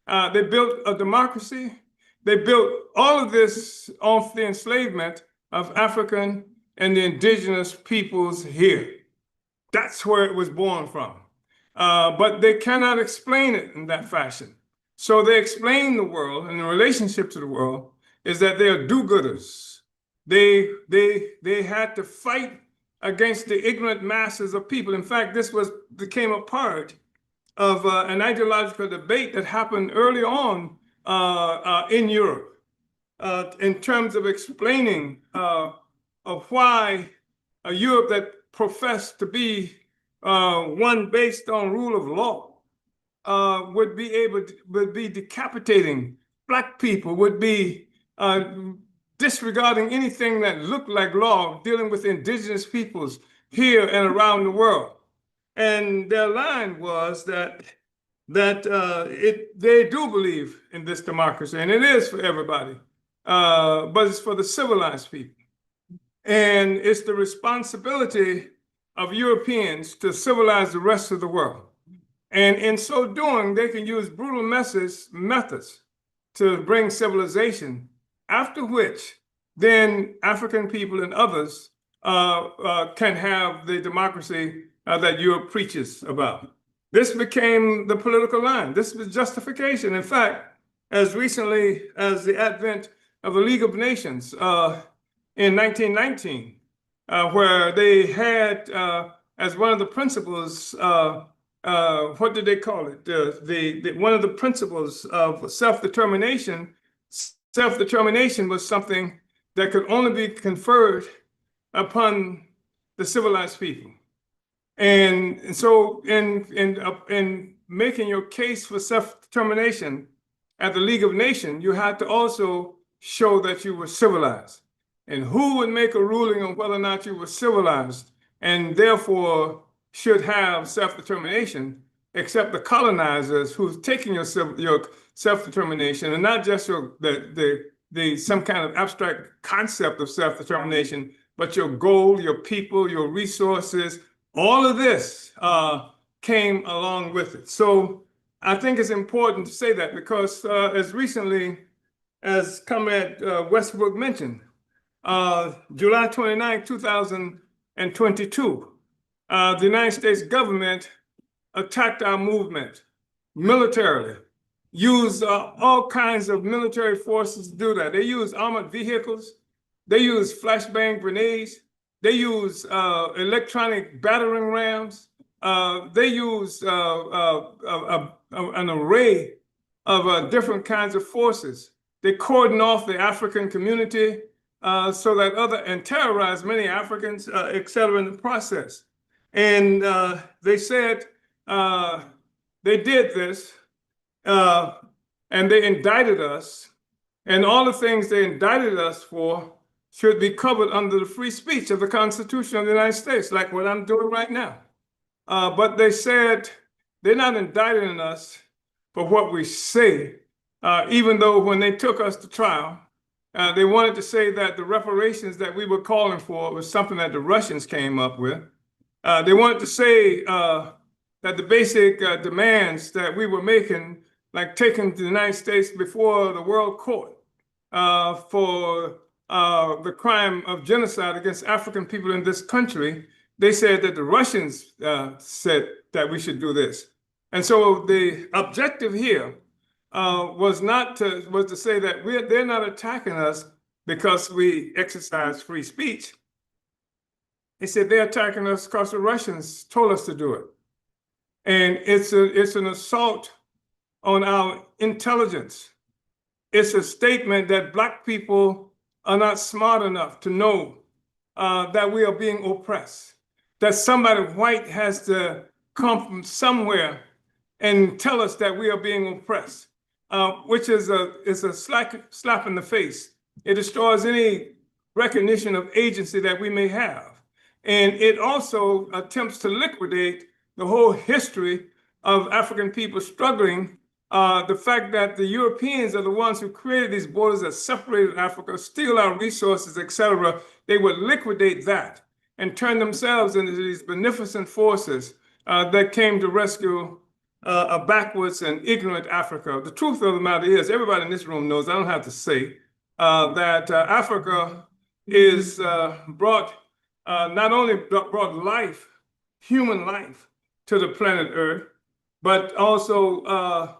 they built a democracy, they built all of this off the enslavement of African and the indigenous peoples here. That's where it was born from. But they cannot explain it in that fashion. So they explain the world and the relationship to the world is that they are do-gooders. They had to fight against the ignorant masses of people. In fact, this became a part of an ideological debate that happened early on in Europe in terms of explaining of why a Europe that professed to be one based on rule of law would be decapitating Black people, would be disregarding anything that looked like law, dealing with indigenous peoples here and around the world. And their line was that they do believe in this democracy, and it is for everybody, but it's for the civilized people. And it's the responsibility of Europeans to civilize the rest of the world. And in so doing, they can use brutal methods to bring civilization, after which then African people and others can have the democracy that Europe preaches about. This became the political line. This was justification. In fact, as recently as the advent of the League of Nations in 1919, where they had as one of the principles, what did they call it? One of the principles of self-determination. Self-determination was something that could only be conferred upon the civilized people. And so in making your case for self-determination at the League of Nations, you had to also show that you were civilized. And who would make a ruling on whether or not you were civilized and therefore should have self-determination, except the colonizers who's taking your self-determination, and not just some kind of abstract concept of self-determination, but your goal, your people, your resources, all of this came along with it. So I think it's important to say that because as recently as Comrade Westbrook mentioned, July 29, 2022, the United States government attacked our movement militarily, used all kinds of military forces to do that. They used armored vehicles, they used flashbang grenades, they used electronic battering rams, they used an array of different kinds of forces. They cordoned off the African community so that and terrorized many Africans, et cetera, in the process. And they said they did this and they indicted us, and all the things they indicted us for should be covered under the free speech of the Constitution of the United States, like what I'm doing right now. But they said they're not indicting us for what we say, even though when they took us to trial, they wanted to say that the reparations that we were calling for was something that the Russians came up with. They wanted to say that the basic demands that we were making, like taking the United States before the World Court for the crime of genocide against African people in this country, they said that the Russians said that we should do this. And so the objective here was to say that they're not attacking us because we exercise free speech. They said they're attacking us because the Russians told us to do it. And it's an assault on our intelligence. It's a statement that Black people are not smart enough to know that we are being oppressed, that somebody white has to come from somewhere and tell us that we are being oppressed, which is a slap in the face. It destroys any recognition of agency that we may have. And it also attempts to liquidate the whole history of African people struggling. The fact that the Europeans are the ones who created these borders that separated Africa, steal our resources, etc. They would liquidate that and turn themselves into these beneficent forces that came to rescue a backwards and ignorant Africa. The truth of the matter is, everybody in this room knows, I don't have to say, that Africa is not only brought life, human life, to the planet Earth, but also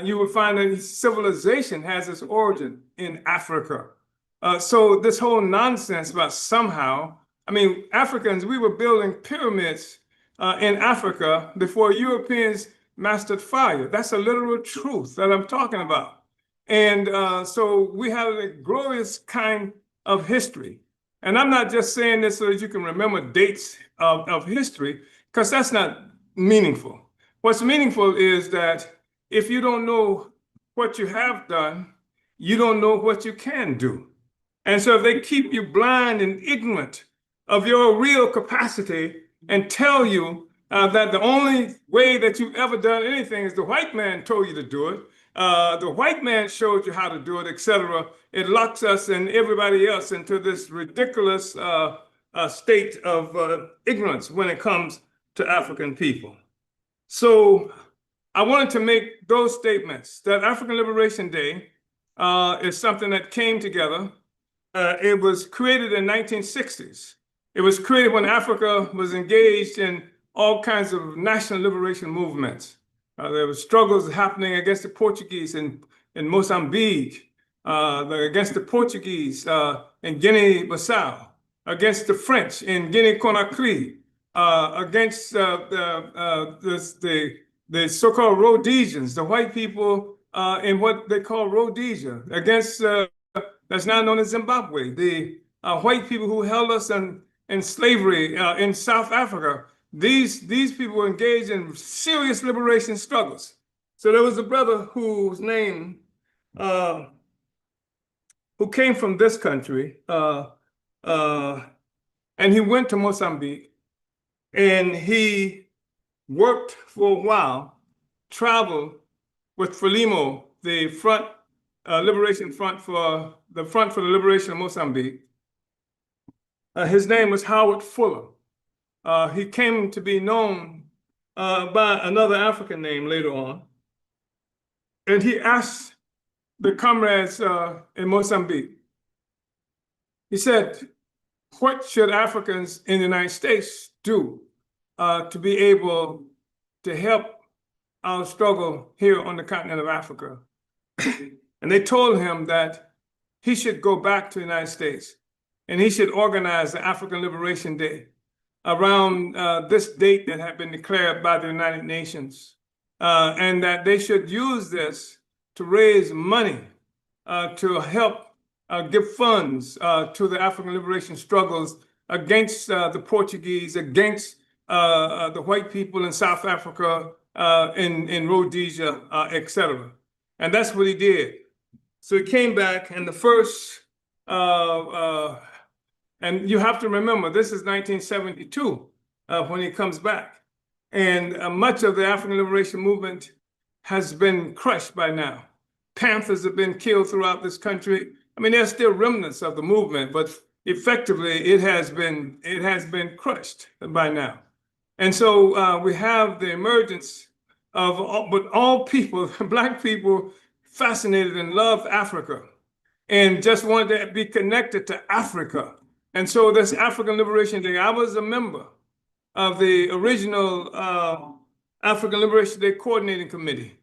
you will find that civilization has its origin in Africa. So this whole nonsense about somehow, I mean, Africans, we were building pyramids in Africa before Europeans mastered fire. That's a literal truth that I'm talking about. And so we have a glorious kind of history. And I'm not just saying this so that you can remember dates of history, because that's not meaningful. What's meaningful is that if you don't know what you have done, you don't know what you can do. And so if they keep you blind and ignorant of your real capacity and tell you that the only way that you've ever done anything is the white man told you to do it, the white man showed you how to do it, etc., it locks us and everybody else into this ridiculous state of ignorance when it comes to African people. So I wanted to make those statements that African Liberation Day is something that came together. It was created in 1960s. It was created when Africa was engaged in all kinds of national liberation movements. There were struggles happening against the Portuguese in Mozambique, against the Portuguese in Guinea-Bissau, against the French in Guinea-Conakry, against the so-called Rhodesians, the white people in what they call Rhodesia, against that's now known as Zimbabwe, the white people who held us in slavery in South Africa. These people were engaged in serious liberation struggles. So there was a brother whose name, who came from this country, and he went to Mozambique, and he worked for a while, traveled with Frelimo, the Liberation Front for the Liberation of Mozambique. His name was Howard Fuller. He came to be known by another African name later on. And he asked the comrades in Mozambique, he said, what should Africans in the United States do to be able to help our struggle here on the continent of Africa? And they told him that he should go back to the United States and he should organize the African Liberation Day around this date that had been declared by the United Nations, and that they should use this to raise money to help give funds to the African liberation struggles against the Portuguese, against the white people in South Africa, in Rhodesia, etc. And that's what he did. So he came back, and the first, and you have to remember, this is 1972 when he comes back. And much of the African liberation movement has been crushed by now. Panthers have been killed throughout this country. I mean, there's still remnants of the movement, but effectively it has been crushed by now. And so we have the emergence of all people, Black people, fascinated and love Africa. and just wanted to be connected to Africa. And so this African Liberation Day, I was a member of the original African Liberation Day Coordinating Committee.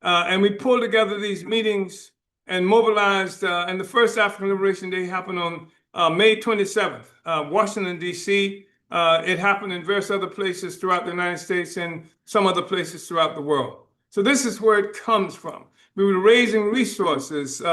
And we pulled together these meetings and mobilized, and the first African Liberation Day happened on May 27th, Washington, D.C. It happened in various other places throughout the United States and some other places throughout the world. So this is where it comes from. We were raising resources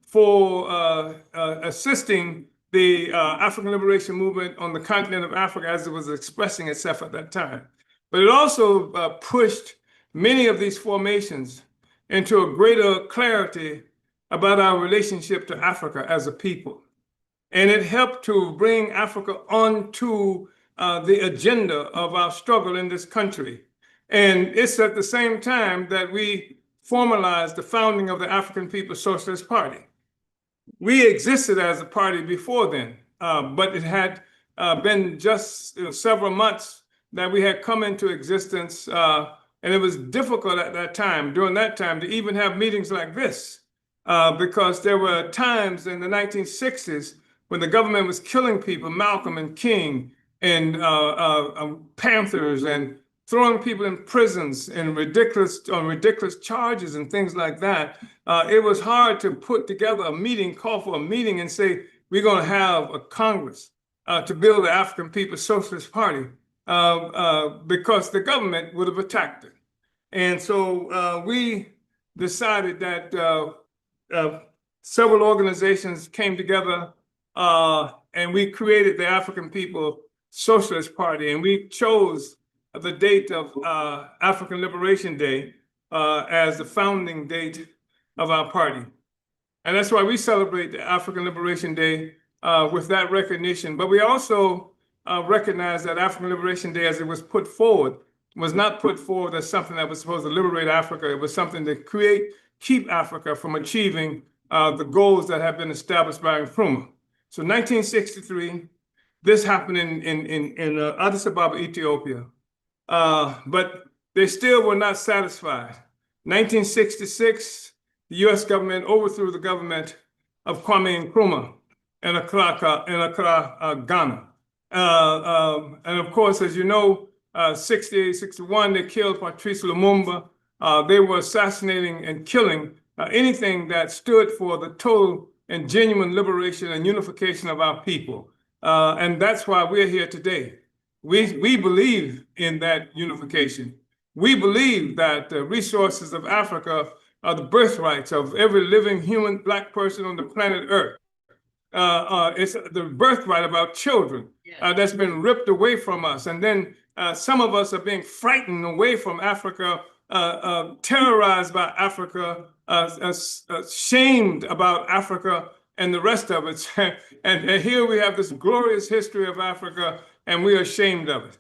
for assisting the African liberation movement on the continent of Africa as it was expressing itself at that time. But it also pushed many of these formations into a greater clarity about our relationship to Africa as a people. And it helped to bring Africa onto the agenda of our struggle in this country. And it's at the same time that we formalized the founding of the African People's Socialist Party. We existed as a party before then, but it had been just several months that we had come into existence, and it was difficult at that time, during that time, to even have meetings like this, because there were times in the 1960s when the government was killing people, Malcolm and King and Panthers, and throwing people in prisons and ridiculous charges and things like that. It was hard to put together a meeting, call for a meeting and say, we're going to have a Congress to build the African People's Socialist Party because the government would have attacked it. And so we decided that several organizations came together and we created the African People's Socialist Party, and we chose the date of African Liberation Day as the founding date of our party. And that's why we celebrate the African Liberation Day with that recognition. But we also recognize that African Liberation Day, as it was put forward, was not put forward as something that was supposed to liberate Africa. It was something to keep Africa from achieving the goals that have been established by Nkrumah. So 1963, this happened in Addis Ababa, Ethiopia. But they still were not satisfied. 1966, the US government overthrew the government of Kwame Nkrumah in Accra, Ghana. And of course, as you know, 60, 61, they killed Patrice Lumumba. They were assassinating and killing anything that stood for the total and genuine liberation and unification of our people. And that's why we're here today. We believe in that unification. We believe that the resources of Africa are the birthrights of every living human Black person on the planet Earth. It's the birthright of our children that's been ripped away from us. And then some of us are being frightened away from Africa, terrorized by Africa, shamed about Africa and the rest of it. And here we have this glorious history of Africa, and we are ashamed of it.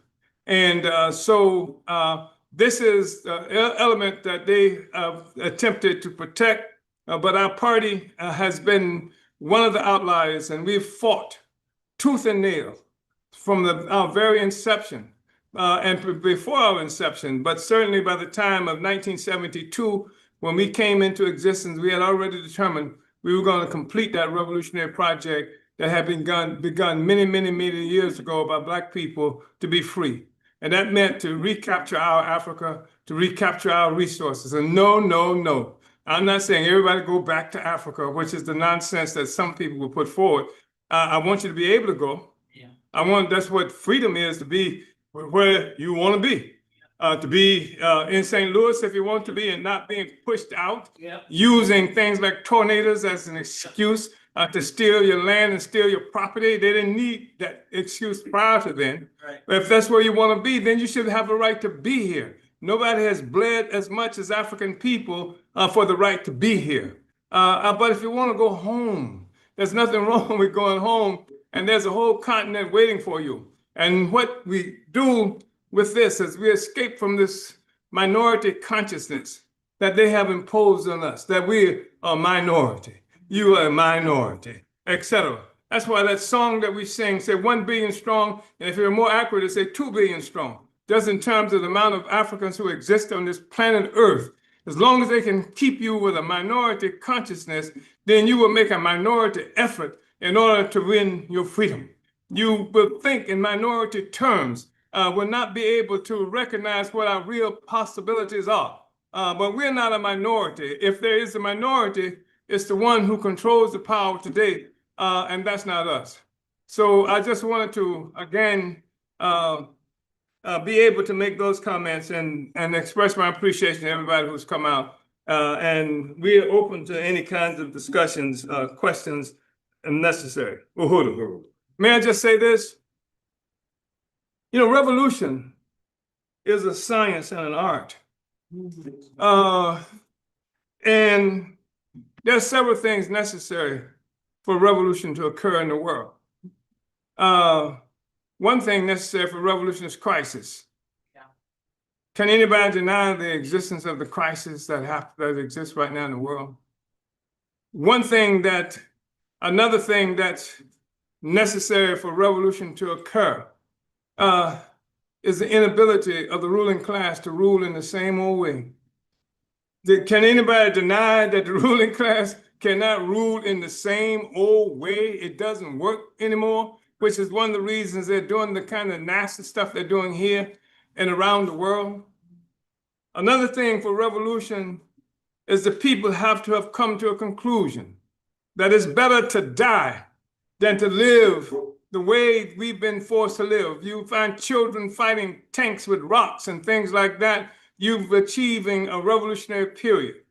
And so this is the element that they attempted to protect, but our party has been one of the outliers, and we've fought tooth and nail from our very inception, and before our inception, but certainly by the time of 1972, when we came into existence, we had already determined we were going to complete that revolutionary project that had begun many, many, many years ago by Black people to be free. And that meant to recapture our Africa, to recapture our resources. And no, no, no. I'm not saying everybody go back to Africa, which is the nonsense that some people will put forward. I want you to be able to go. Yeah. That's what freedom is, to be where you want to be. To be in St. Louis if you want to be, and not being pushed out, using things like tornadoes as an excuse to steal your land and steal your property. They didn't need that excuse prior to then. Right. But if that's where you want to be, then you should have a right to be here. Nobody has bled as much as African people for the right to be here. But if you want to go home, there's nothing wrong with going home, and there's a whole continent waiting for you. And what we do with this is we escape from this minority consciousness that they have imposed on us, that we are a minority, you are a minority, etc. That's why that song that we sing, say 1 billion strong, and if you're more accurate, it say 2 billion strong. Just in terms of the amount of Africans who exist on this planet Earth, As long as they can keep you with a minority consciousness, then you will make a minority effort in order to win your freedom. You will think in minority terms, will not be able to recognize what our real possibilities are. But we're not a minority. If there is a minority, it's the one who controls the power today, and that's not us. So I just wanted to, again, be able to make those comments and express my appreciation to everybody who's come out. And we are open to any kinds of discussions, questions, if necessary. Uhuru. May I just say this? You know, revolution is a science and an art. And there are several things necessary for revolution to occur in the world. One thing necessary for revolution is crisis.
Yeah.
Can anybody deny the existence of the crisis that exists right now in the world? Another thing that's necessary for revolution to occur is the inability of the ruling class to rule in the same old way. Can anybody deny that the ruling class cannot rule in the same old way? It doesn't work anymore, which is one of the reasons they're doing the kind of nasty stuff they're doing here and around the world. Another thing for revolution is the people have to have come to a conclusion that it's better to die than to live the way we've been forced to live. You find children fighting tanks with rocks and things like that. You're achieving a revolutionary period.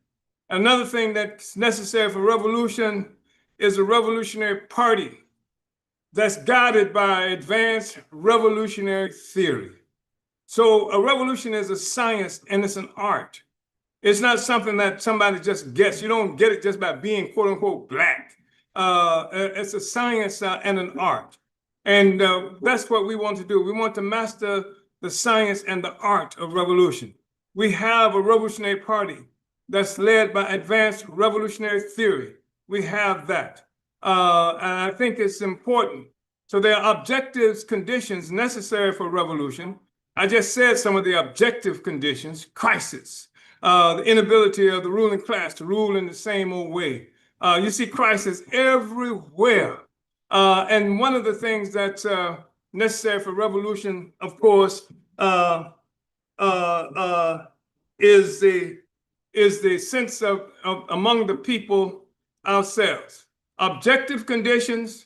Another thing that's necessary for revolution is a revolutionary party that's guided by advanced revolutionary theory. So a revolution is a science and it's an art. It's not something that somebody just gets. You don't get it just by being quote unquote black. It's a science and an art. And that's what we want to do. We want to master the science and the art of revolution. We have a revolutionary party that's led by advanced revolutionary theory. We have that. And I think it's important. So there are objective conditions necessary for revolution. I just said some of the objective conditions: crisis, the inability of the ruling class to rule in the same old way. You see crisis everywhere. And one of the things that's necessary for revolution, of course, is the sense of among the people ourselves. Objective conditions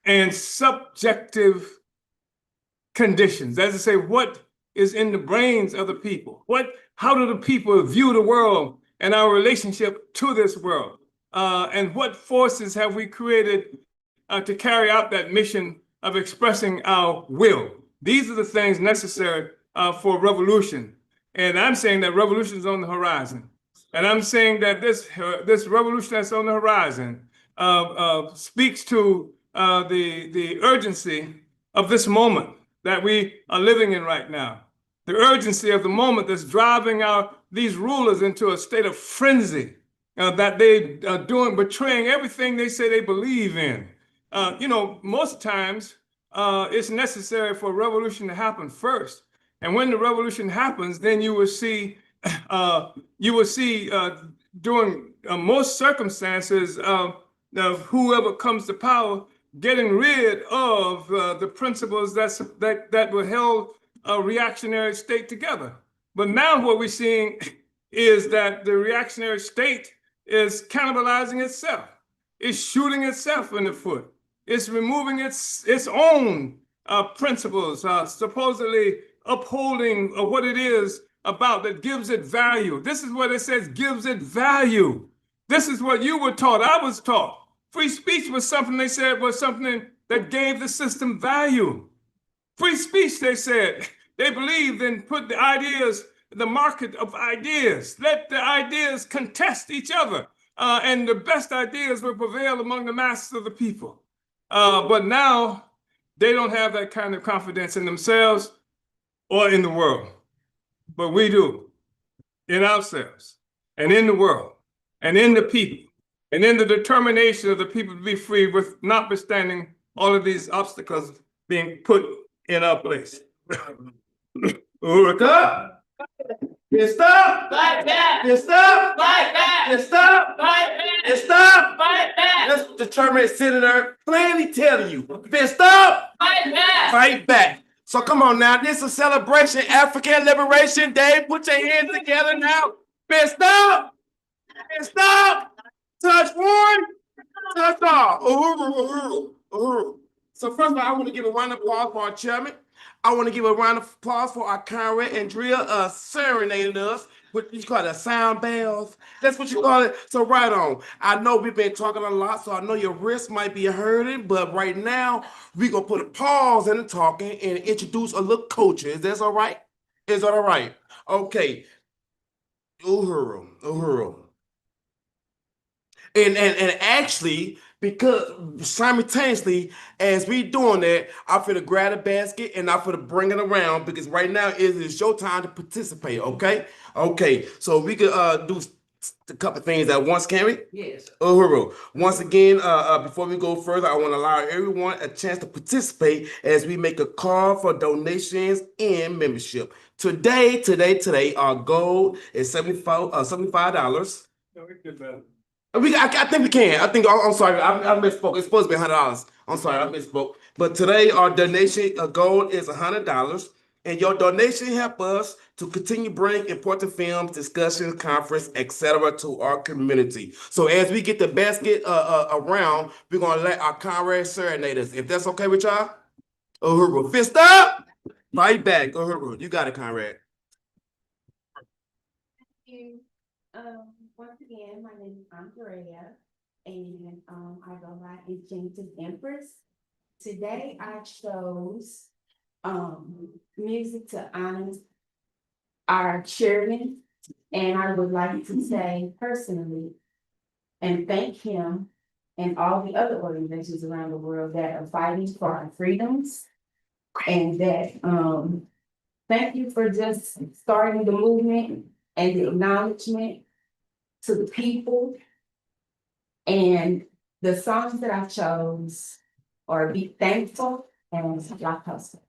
and subjective conditions. As I say, what is in the brains of the people? How do the people view the world and our relationship to this world? And what forces have we created to carry out that mission of expressing our will? These are the things necessary for revolution. And I'm saying that revolution is on the horizon. And I'm saying that this revolution that's on the horizon speaks to the urgency of this moment that we are living in right now. The urgency of the moment that's driving these rulers into a state of frenzy, that they are betraying everything they say they believe in. Most times it's necessary for a revolution to happen first. And when the revolution happens, then you will see during most circumstances, whoever comes to power getting rid of the principles that were held a reactionary state together. But now what we're seeing is that the reactionary state is cannibalizing itself. It's shooting itself in the foot. It's removing its own principles, supposedly upholding what it is about that gives it value. This is what it says gives it value. This is what you were taught. I was taught. Free speech was something they said was something that gave the system value. Free speech, they said, they believed in put the ideas, the market of ideas. Let the ideas contest each other. And the best ideas will prevail among the masses of the people. But now they don't have that kind of confidence in themselves or in the world. But we do, in ourselves and in the world and in the people and in the determination of the people to be free, with notwithstanding all of these obstacles being put in our place. Uhuru.
Fist up.
Fight back.
Fist up.
Fight back.
Fist up.
Fight back.
Fist up.
Fight back.
Let's determine Senator plainly telling you. Fist up.
Fight back.
Fight back. So come on now. This is a celebration. African Liberation Day. Put your hands together now. Fist up. Fist up. Touch one. Touch all. Uhuru, Uhuru, Uhuru. So first of all, I want to give a round of applause for our chairman. I want to give a round of applause for our Conrad and Drill serenading us with you call it sound bells. That's what you call it. So right on. I know we've been talking a lot, so I know your wrist might be hurting, but right now we're gonna put a pause in the talking and introduce a little culture. Is that all right? Is that all right? Okay. Uhuru, Uhuru. And actually, because simultaneously, as we doing that, I'm finna grab a basket and I'm finna bring it around because right now it is your time to participate, okay? Okay, so we could do a couple things at once, can we?
Yes.
Uhuru. Once again, before we go further, I want to allow everyone a chance to participate as we make a call for donations and membership. Today, our goal is $75.
No, we did better.
I think we can. I'm sorry. I misspoke. It's supposed to be $100. I'm sorry. I misspoke. But today our donation goal is $100, and your donation help us to continue bringing important films, discussions, conference, etc. to our community. So as we get the basket around, we're gonna let our Conrad serenade us. If that's okay with y'all, Uhuru, fist up, fight back, Uhuru. You got it, Conrad.
You. Once again, my name is Andrea, and I go by Enchanted Empress. Today I chose music to honor our chairman, and I would like to say personally and thank him and all the other organizations around the world that are fighting for our freedoms, and that thank you for just starting the movement and the acknowledgement to the people. And the songs that I chose are Be Thankful and Black Hustle.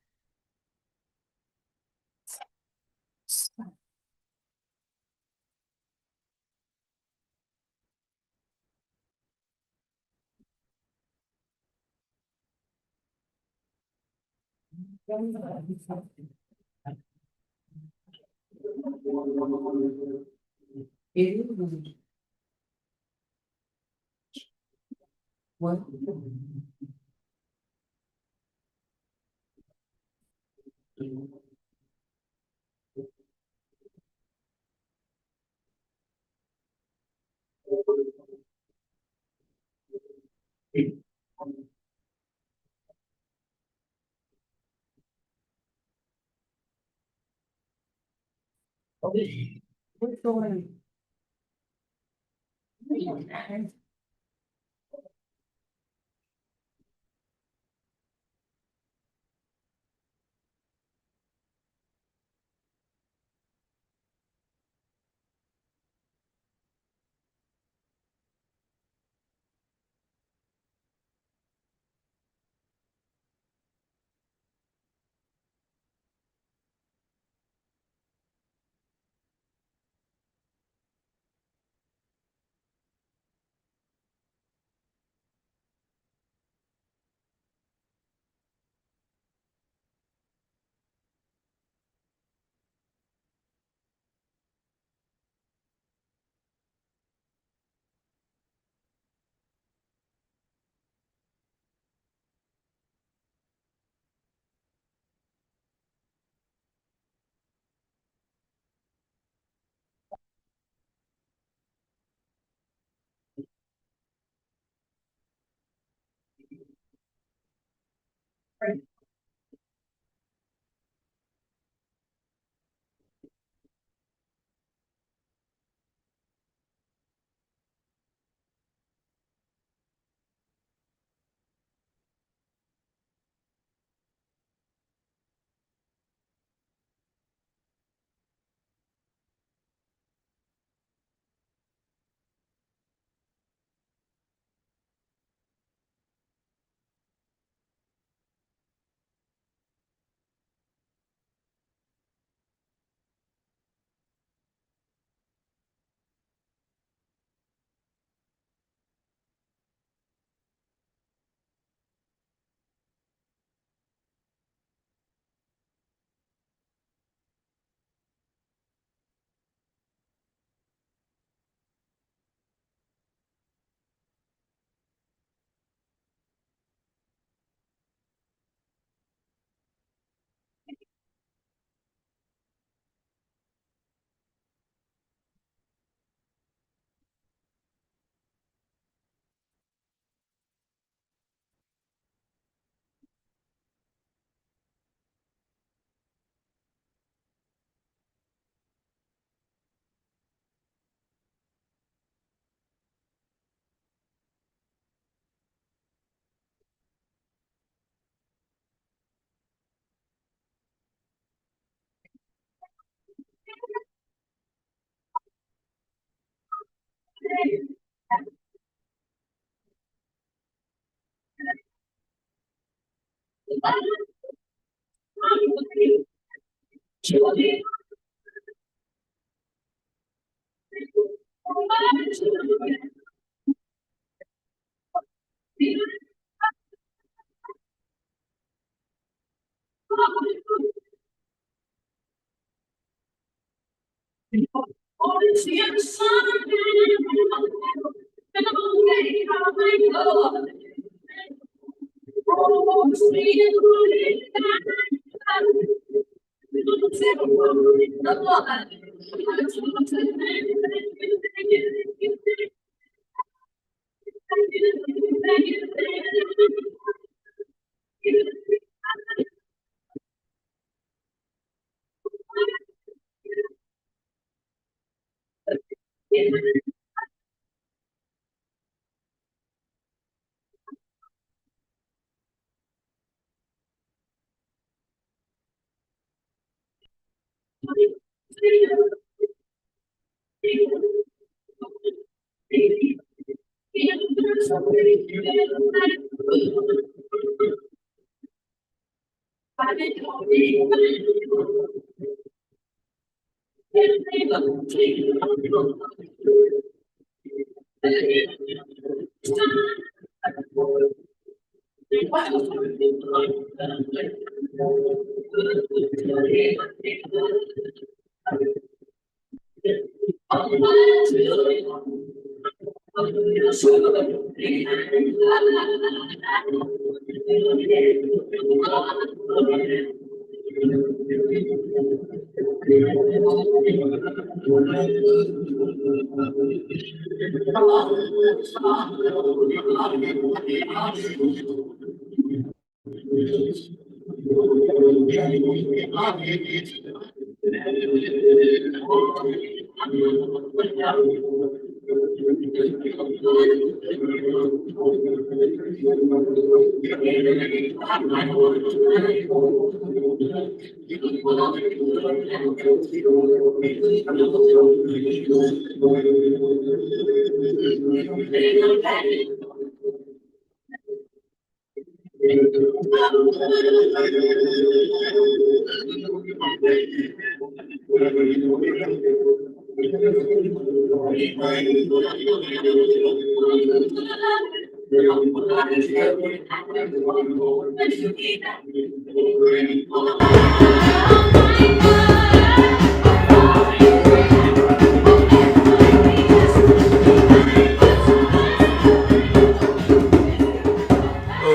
What? What's going on?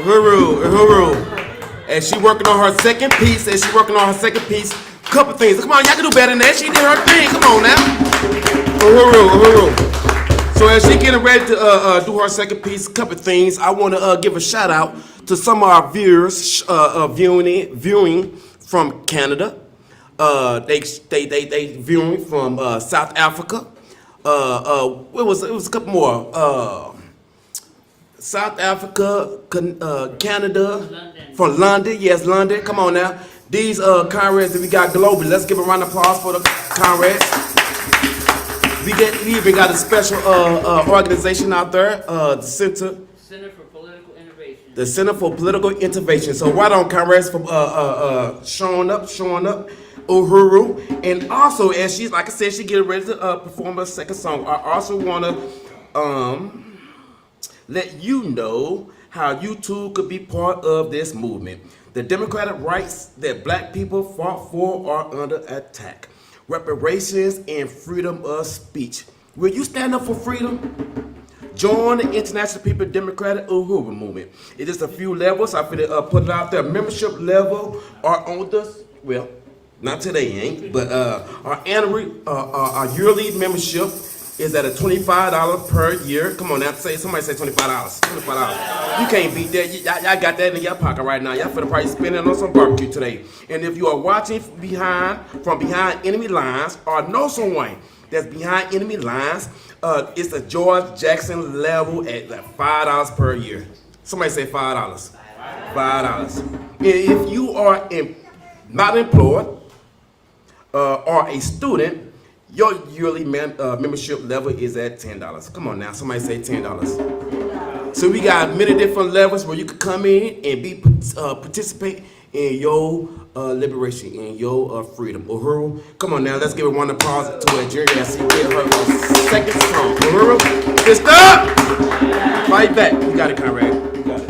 Uhuru, Uhuru. As she working on her second piece, couple things. Come on, y'all can do better than that. She did her thing. Come on now. Uhuru, Uhuru. So as she getting ready to do her second piece, couple things, I want to give a shout out to some of our viewers viewing from Canada. They viewing from South Africa. It was a couple more. South Africa, Canada, from London, yes, London. Come on now. These comrades that we got globally. Let's give a round of applause for the comrades. We even got a special organization out there, the Center
for Political Innovation.
The Center for Political Intervention. So why don't comrades from showing up, Uhuru, and also as she's like I said, she getting ready to perform her second song. I also wanna let you know how you too could be part of this movement. The democratic rights that black people fought for are under attack. Reparations and freedom of speech. Will you stand up for freedom? Join the International People Democratic Uhuru Movement. It is a few levels. I feel put it out there. Membership level are on the, well, not today, ain't, but our yearly membership is at a $25 per year. Come on now, somebody say $25. $25. You can't beat that. Y'all got that in your pocket right now. Y'all finna probably spend it on some barbecue today. And if you are watching from behind enemy lines or know someone that's behind enemy lines, it's a George Jackson level at like $5 per year. Somebody say $5. $5. If you are not employed or a student, your yearly membership level is at $10. Come on now, somebody say $10. $10. So we got many different levels where you could come in and be participate in your liberation, in your freedom. Uhuru, come on now, let's give a round of applause to a journey as she did her second song. Uhuru, sister, fight back. You got it, Conrad. You got it.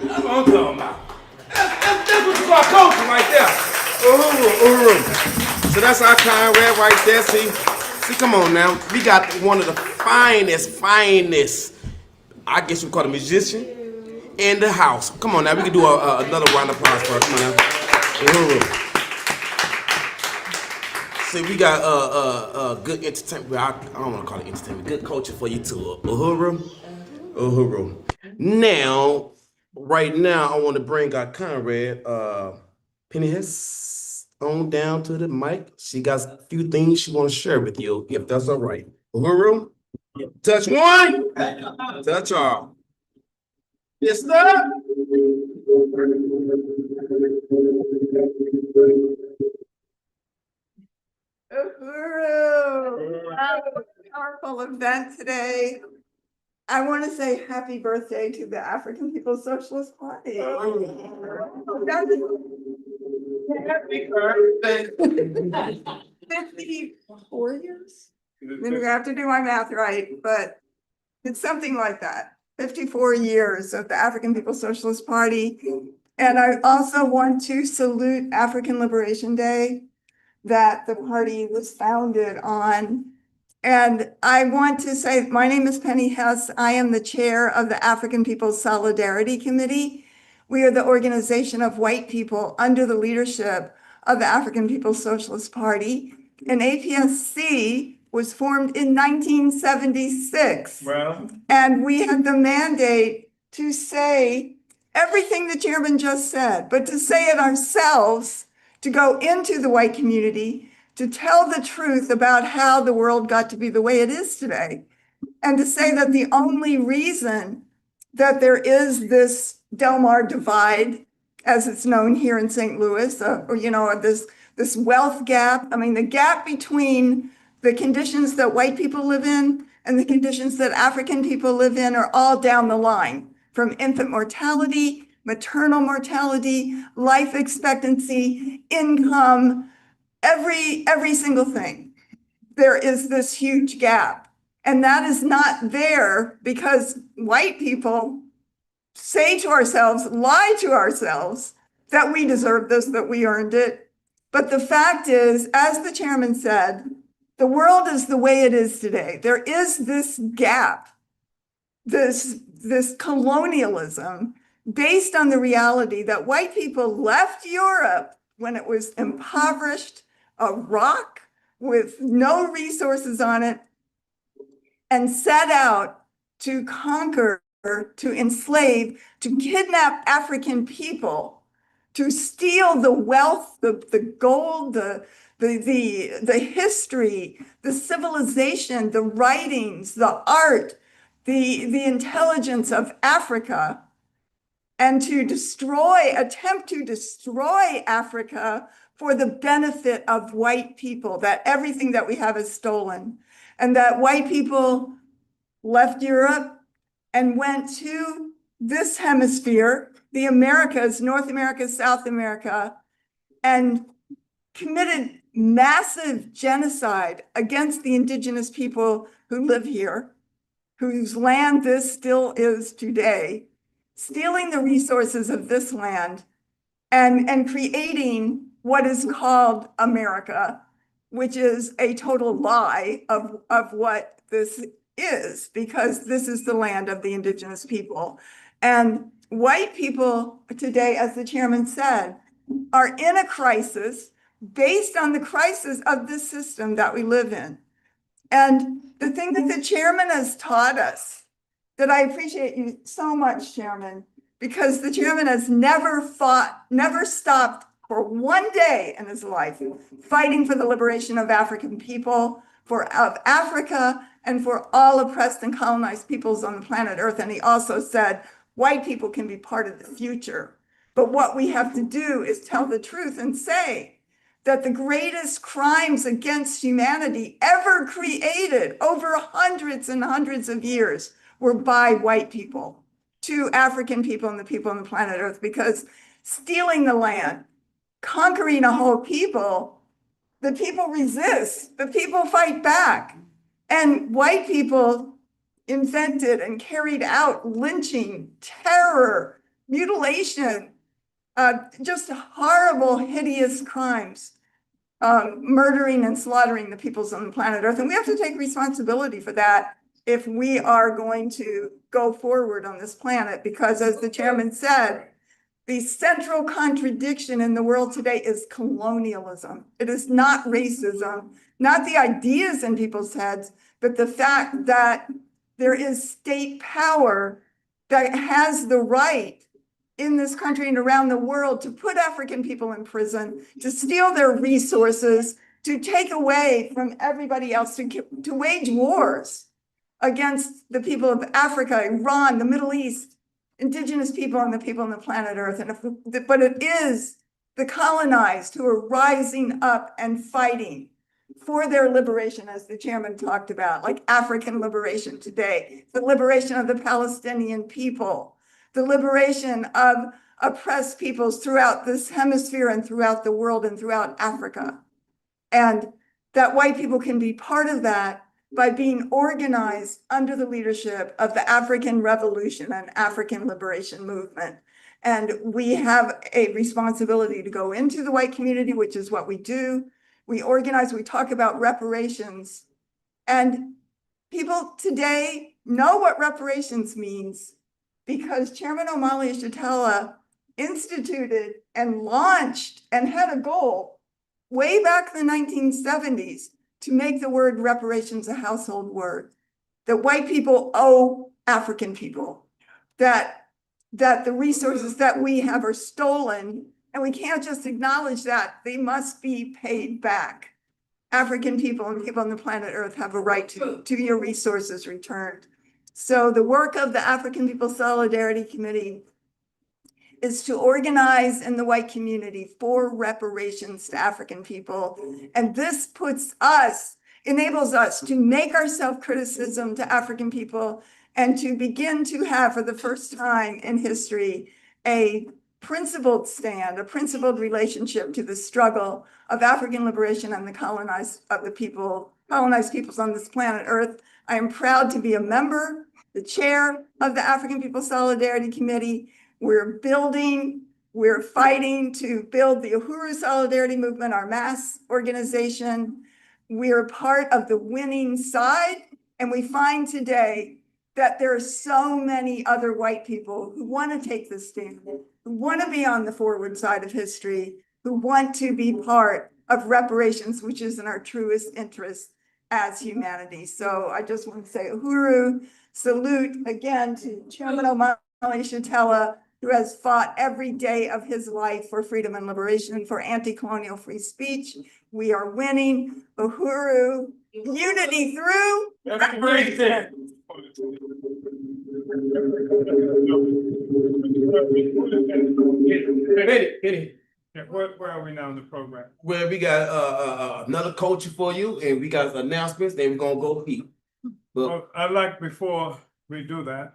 That's what I'm talking about. That's what you call coaching right there. Uhuru. So that's our Conrad right there. See, come on now. We got one of the finest, I guess you call it musician, in the house. Come on now, we can do another round of applause for her. Come on now. Uhuru. See, we got good entertainment. Well, I don't want to call it entertainment. Good culture for you too. Uhuru. Now, right now, I want to bring out Conrad. Penny Hess on down to the mic. She got a few things she want to share with you, if that's all right. Uhuru, touch one, touch all. Yes, sir.
powerful event today. I want to say happy birthday to the African People's Socialist Party.
Happy birthday.
54 years? Then we have to do my math right, but it's something like that. 54 years of the African People's Socialist Party. And I also want to salute African Liberation Day that the party was founded on. And I want to say, my name is Penny Hess. I am the chair of the African People's Solidarity Committee. We are the organization of white people under the leadership of the African People's Socialist Party. And APSC was formed in 1976.
Well,
And we had the mandate to say everything the chairman just said, but to say it ourselves, to go into the white community, to tell the truth about how the world got to be the way it is today. And to say that the only reason that there is this Del Mar divide, as it's known here in St. Louis, or this wealth gap. I mean, the gap between the conditions that white people live in and the conditions that African people live in are all down the line, from infant mortality, maternal mortality, life expectancy, income, every single thing. There is this huge gap. And that is not there because white people say to ourselves, lie to ourselves that we deserve this, that we earned it. But the fact is, as the chairman said, the world is the way it is today. There is this gap, this colonialism based on the reality that white people left Europe when it was impoverished, a rock with no resources on it, and set out to conquer, to enslave, to kidnap African people, to steal the wealth, the gold, the history, the civilization, the writings, the art, the intelligence of Africa, and to attempt to destroy Africa for the benefit of white people, that everything that we have is stolen, and that white people left Europe and went to this hemisphere, the Americas, North America, South America, and committed massive genocide against the indigenous people who live here, whose land this still is today, stealing the resources of this land and creating what is called America, which is a total lie of what this is, because this is the land of the indigenous people. And white people today, as the chairman said, are in a crisis based on the crisis of this system that we live in. And the thing that the chairman has taught us, that I appreciate you so much, Chairman, because the chairman has never stopped for one day in his life fighting for the liberation of African people, of Africa, and for all oppressed and colonized peoples on the planet Earth. And he also said, white people can be part of the future. But what we have to do is tell the truth and say that the greatest crimes against humanity ever created over hundreds and hundreds of years were by white people to African people and the people on the planet Earth, because stealing the land, conquering a whole people, the people resist, the people fight back. And white people invented and carried out lynching, terror, mutilation, just horrible, hideous crimes, murdering and slaughtering the peoples on the planet Earth. And we have to take responsibility for that if we are going to go forward on this planet, because as the chairman said, the central contradiction in the world today is colonialism. It is not racism, not the ideas in people's heads, but the fact that there is state power that has the right in this country and around the world to put African people in prison, to steal their resources, to take away from everybody else, to wage wars against the people of Africa, Iran, the Middle East, indigenous people and the people on the planet Earth. But it is the colonized who are rising up and fighting for their liberation, as the chairman talked about, like African liberation today, the liberation of the Palestinian people, the liberation of oppressed peoples throughout this hemisphere and throughout the world and throughout Africa. And that white people can be part of that by being organized under the leadership of the African Revolution and African Liberation Movement. And we have a responsibility to go into the white community, which is what we do. We organize, we talk about reparations. And people today know what reparations means because Chairman Omali Yeshitela instituted and launched and had a goal way back in the 1970s to make the word reparations a household word, that white people owe African people, that the resources that we have are stolen, and we can't just acknowledge that, they must be paid back. African people and people on the planet Earth have a right to your resources returned. So the work of the African People Solidarity Committee is to organize in the white community for reparations to African people. And this enables us to make our self-criticism to African people and to begin to have, for the first time in history, a principled stand, a principled relationship to the struggle of African liberation and the colonized peoples on this planet Earth. I am proud to be a member, the chair of the African People Solidarity Committee. We're fighting to build the Uhuru Solidarity Movement, our mass organization. We're part of the winning side, and we find today that there are so many other white people who want to take this stand, who want to be on the forward side of history, who want to be part of reparations, which is in our truest interest as humanity. So I just want to say Uhuru, salute again to Chairman Omali Yeshitela, who has fought every day of his life for freedom and liberation, for anti-colonial free speech. We are winning. Uhuru, unity through.
Yeah, where are we now in the program?
Well, we got another culture for you, and we got announcements. Then we're gonna go eat. But
Well, I'd like, before we do that,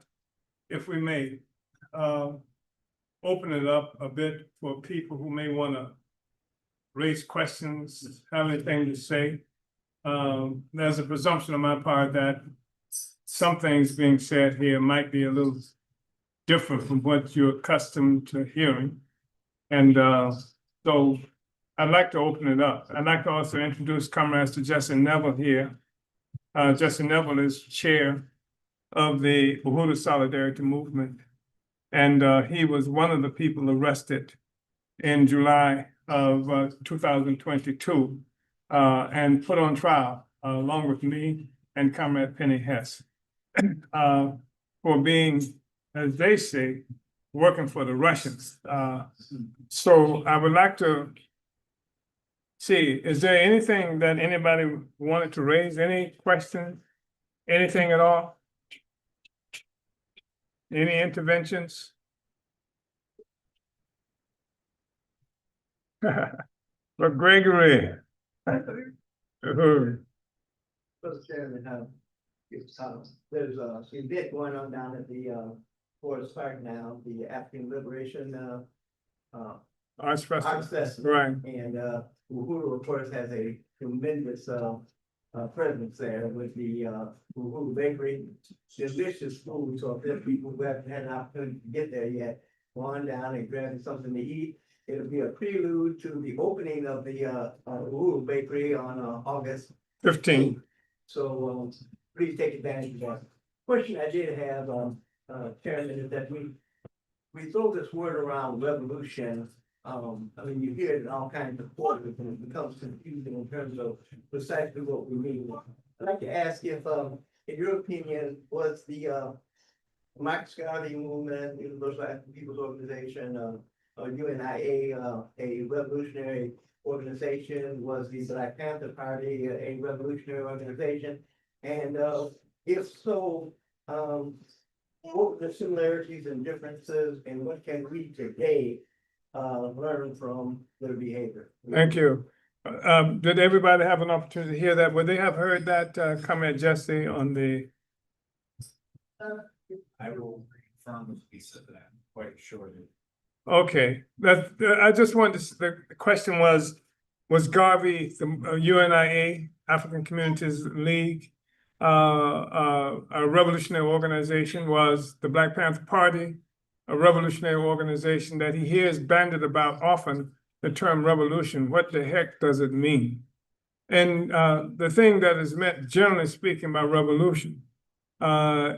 if we may, open it up a bit for people who may want to raise questions, have anything to say. There's a presumption on my part that some things being said here might be a little different from what you're accustomed to hearing. And so I'd like to open it up. I'd like to also introduce comrades to Jesse Neville here. Jesse Neville is chair of the Uhuru Solidarity Movement. And he was one of the people arrested in July of 2022 and put on trial along with me and Comrade Penny Hess for being, as they say, working for the Russians. So I would like to see, is there anything that anybody wanted to raise? Any questions? Anything at all? Any interventions? But Gregory.
Mr. Chairman, there's a event going on down at the Forest Park now, the African Liberation
Arts Festival.
Arts Festival.
Right.
And Uhuru, of course, has a tremendous presence there with the Uhuru Bakery. Delicious food, so if there are people who haven't had an opportunity to get there yet, go on down and grab something to eat. It'll be a prelude to the opening of the Uhuru Bakery on August
15.
So please take advantage of that. Question I did have, Chairman, is that we throw this word around revolution. I mean, you hear it in all kinds of quarters and it becomes confusing in terms of precisely what we mean. I'd like to ask if, in your opinion, was the Marcus Garvey movement, Universal African People's Organization, UNIA, a revolutionary organization? Was the Black Panther Party a revolutionary organization? And if so, what were the similarities and differences, and what can we today learn from their behavior?
Thank you. Did everybody have an opportunity to hear that? Would they have heard that comment, Jesse, on the?
I will confirm with Lisa that I'm quite sure that.
Okay, I just wanted to, the question was Garvey, the UNIA, African Communities League, a revolutionary organization? Was the Black Panther Party a revolutionary organization that he hears bandied about often, the term revolution? What the heck does it mean? And the thing that is meant, generally speaking, by revolution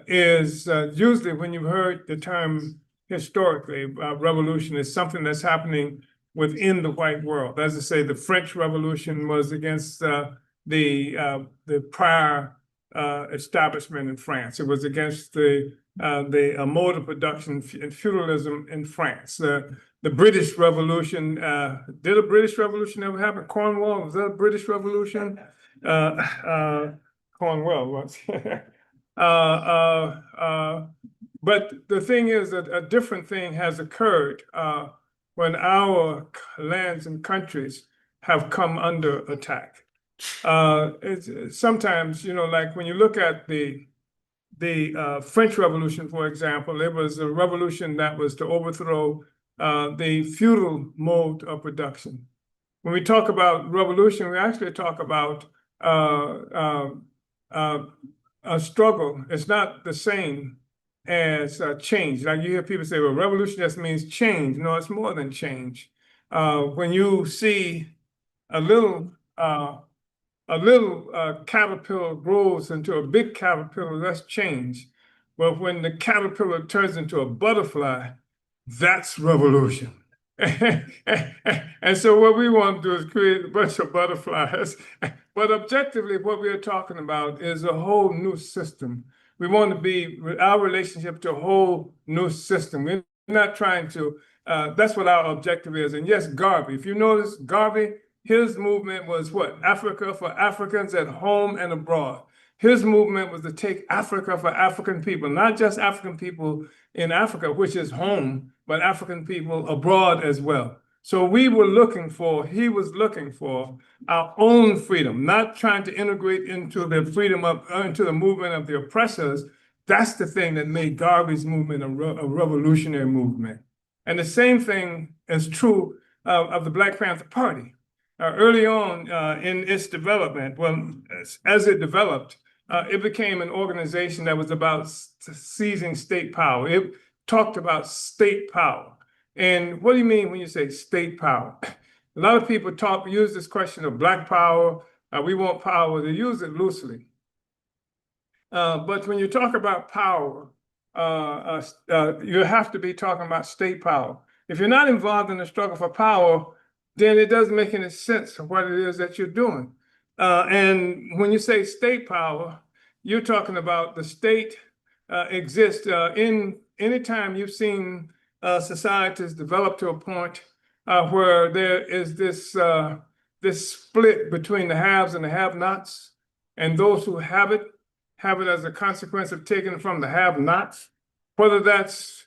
is usually when you've heard the term historically, revolution is something that's happening within the white world. As I say, the French Revolution was against the prior establishment in France. It was against the mode of production and feudalism in France. The British Revolution, did a British Revolution ever happen? Cornwall, was that a British Revolution? Cornwall was. But the thing is that a different thing has occurred when our lands and countries have come under attack. It's sometimes, like when you look at the French Revolution, for example, it was a revolution that was to overthrow the feudal mode of production. When we talk about revolution, we actually talk about a struggle. It's not the same as change. Like you hear people say, well, revolution just means change. No, it's more than change. When you see a little caterpillar grows into a big caterpillar, that's change. But when the caterpillar turns into a butterfly, that's revolution. And so what we want to do is create a bunch of butterflies. But objectively, what we are talking about is a whole new system. We want to be our relationship to a whole new system. We're not trying to, that's what our objective is. And yes, Garvey, if you notice, Garvey, his movement was what? Africa for Africans at home and abroad. His movement was to take Africa for African people, not just African people in Africa, which is home, but African people abroad as well. So he was looking for our own freedom, not trying to integrate into the into the movement of the oppressors. That's the thing that made Garvey's movement a revolutionary movement. And the same thing is true of the Black Panther Party. Early on in its development, well, as it developed, it became an organization that was about seizing state power. It talked about state power. And what do you mean when you say state power? A lot of people use this question of Black power. We want power. They use it loosely. But when you talk about power, you have to be talking about state power. If you're not involved in the struggle for power, then it doesn't make any sense of what it is that you're doing. And when you say state power, you're talking about the state exists in any time you've seen societies develop to a point where there is this split between the haves and the have-nots, and those who have it as a consequence of taking it from the have-nots, whether that's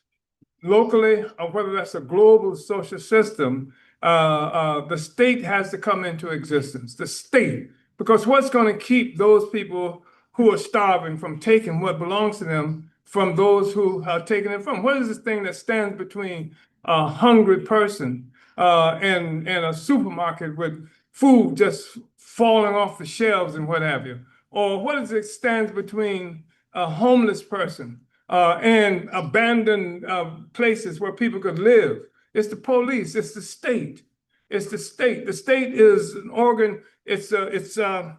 locally or whether that's a global social system. The state has to come into existence, the state, because what's going to keep those people who are starving from taking what belongs to them from those who are taking it from? What is this thing that stands between a hungry person and a supermarket with food just falling off the shelves and what have you? Or what is it stands between a homeless person and abandoned places where people could live? It's the police. It's the state. It's the state. The state is an organ. It's a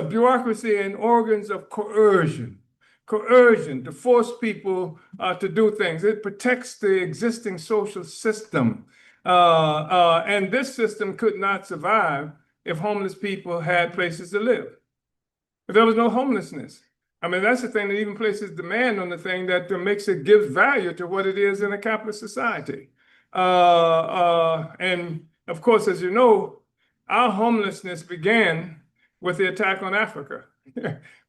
bureaucracy and organs of coercion. Coercion to force people to do things. It protects the existing social system. And this system could not survive if homeless people had places to live. If there was no homelessness. I mean, that's the thing that even places demand on the thing that gives value to what it is in a capitalist society. And of course, as you know, our homelessness began with the attack on Africa.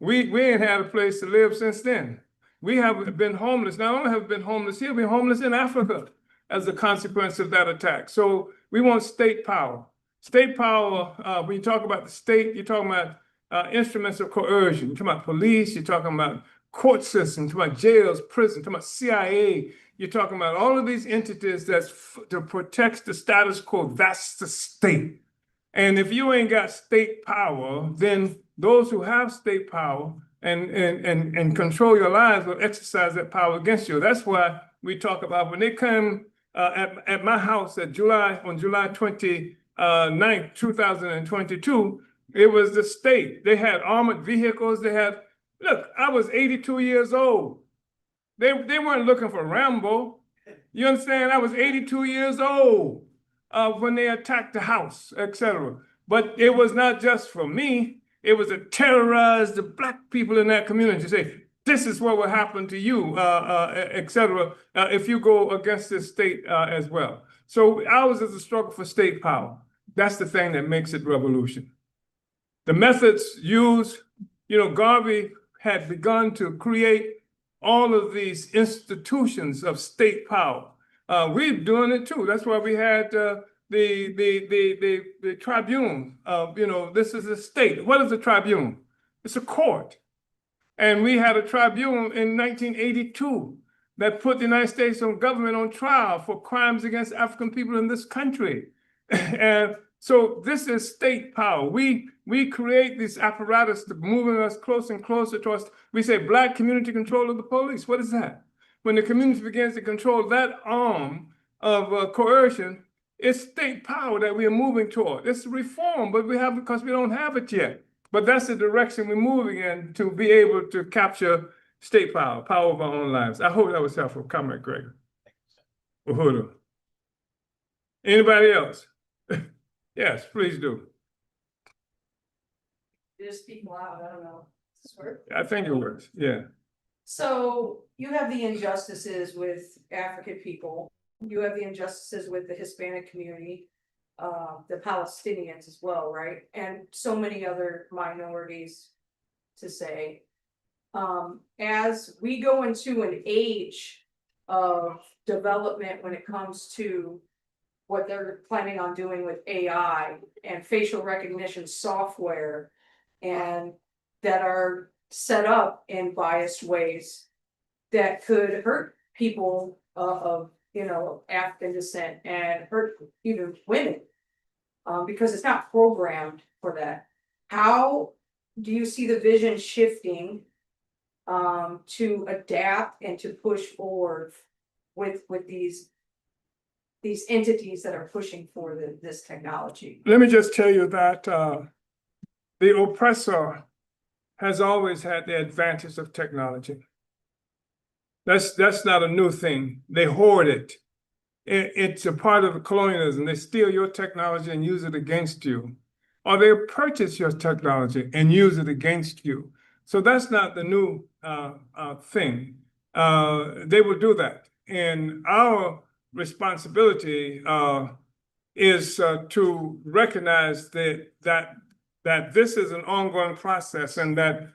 We ain't had a place to live since then. We have been homeless. Not only have we been homeless here, we're homeless in Africa as a consequence of that attack. So we want state power. State power, when you talk about the state, you're talking about instruments of coercion. You're talking about police, you're talking about court systems, you're talking about jails, prisons, you're talking about CIA. You're talking about all of these entities to protect the status quo. That's the state. And if you ain't got state power, then those who have state power and control your lives will exercise that power against you. That's why we talk about when they come at my house on July 29th, 2022, it was the state. They had armored vehicles. Look, I was 82 years old. They weren't looking for Rambo. You understand? I was 82 years old when they attacked the house, etc. But it was not just for me. It was to terrorize the Black people in that community. Say, this is what will happen to you, etc. If you go against this state as well. So ours is a struggle for state power. That's the thing that makes it revolution. The methods used, Garvey had begun to create all of these institutions of state power. We're doing it too. That's why we had the tribune. This is a state. What is a tribune? It's a court. And we had a tribune in 1982 that put the United States government on trial for crimes against African people in this country. And so this is state power. We create this apparatus to moving us closer and closer to us. We say Black community control of the police. What is that? When the community begins to control that arm of coercion, it's state power that we are moving toward. It's reform, but because we don't have it yet. But that's the direction we're moving in to be able to capture state power of our own lives. I hope that was helpful. Comrade Greg. Uhuru. Anybody else? Yes, please do.
Just speak loud, I don't know. Does this work?
I think it works, yeah.
So you have the injustices with African people, you have the injustices with the Hispanic community, the Palestinians as well, right? And so many other minorities to say. As we go into an age of development when it comes to what they're planning on doing with AI and facial recognition software, and that are set up in biased ways that could hurt people of African descent and hurt even women, because it's not programmed for that. How do you see the vision shifting to adapt and to push forward with these entities that are pushing for this technology?
Let me just tell you that the oppressor has always had the advantage of technology. That's not a new thing. They hoard it. It's a part of the colonialism. They steal your technology and use it against you. Or they purchase your technology and use it against you. So that's not the new thing. They will do that. And our responsibility is to recognize that this is an ongoing process, and that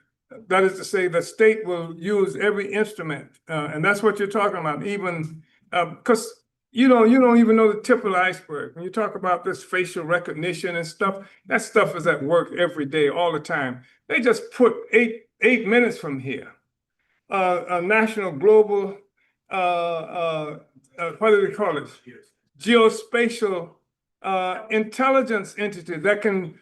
is to say the state will use every instrument, and that's what you're talking about. Even because you don't even know the tip of the iceberg. When you talk about this facial recognition and stuff, that stuff is at work every day, all the time. They just put eight minutes from here, a national global what do they call it? Geospatial intelligence entity that can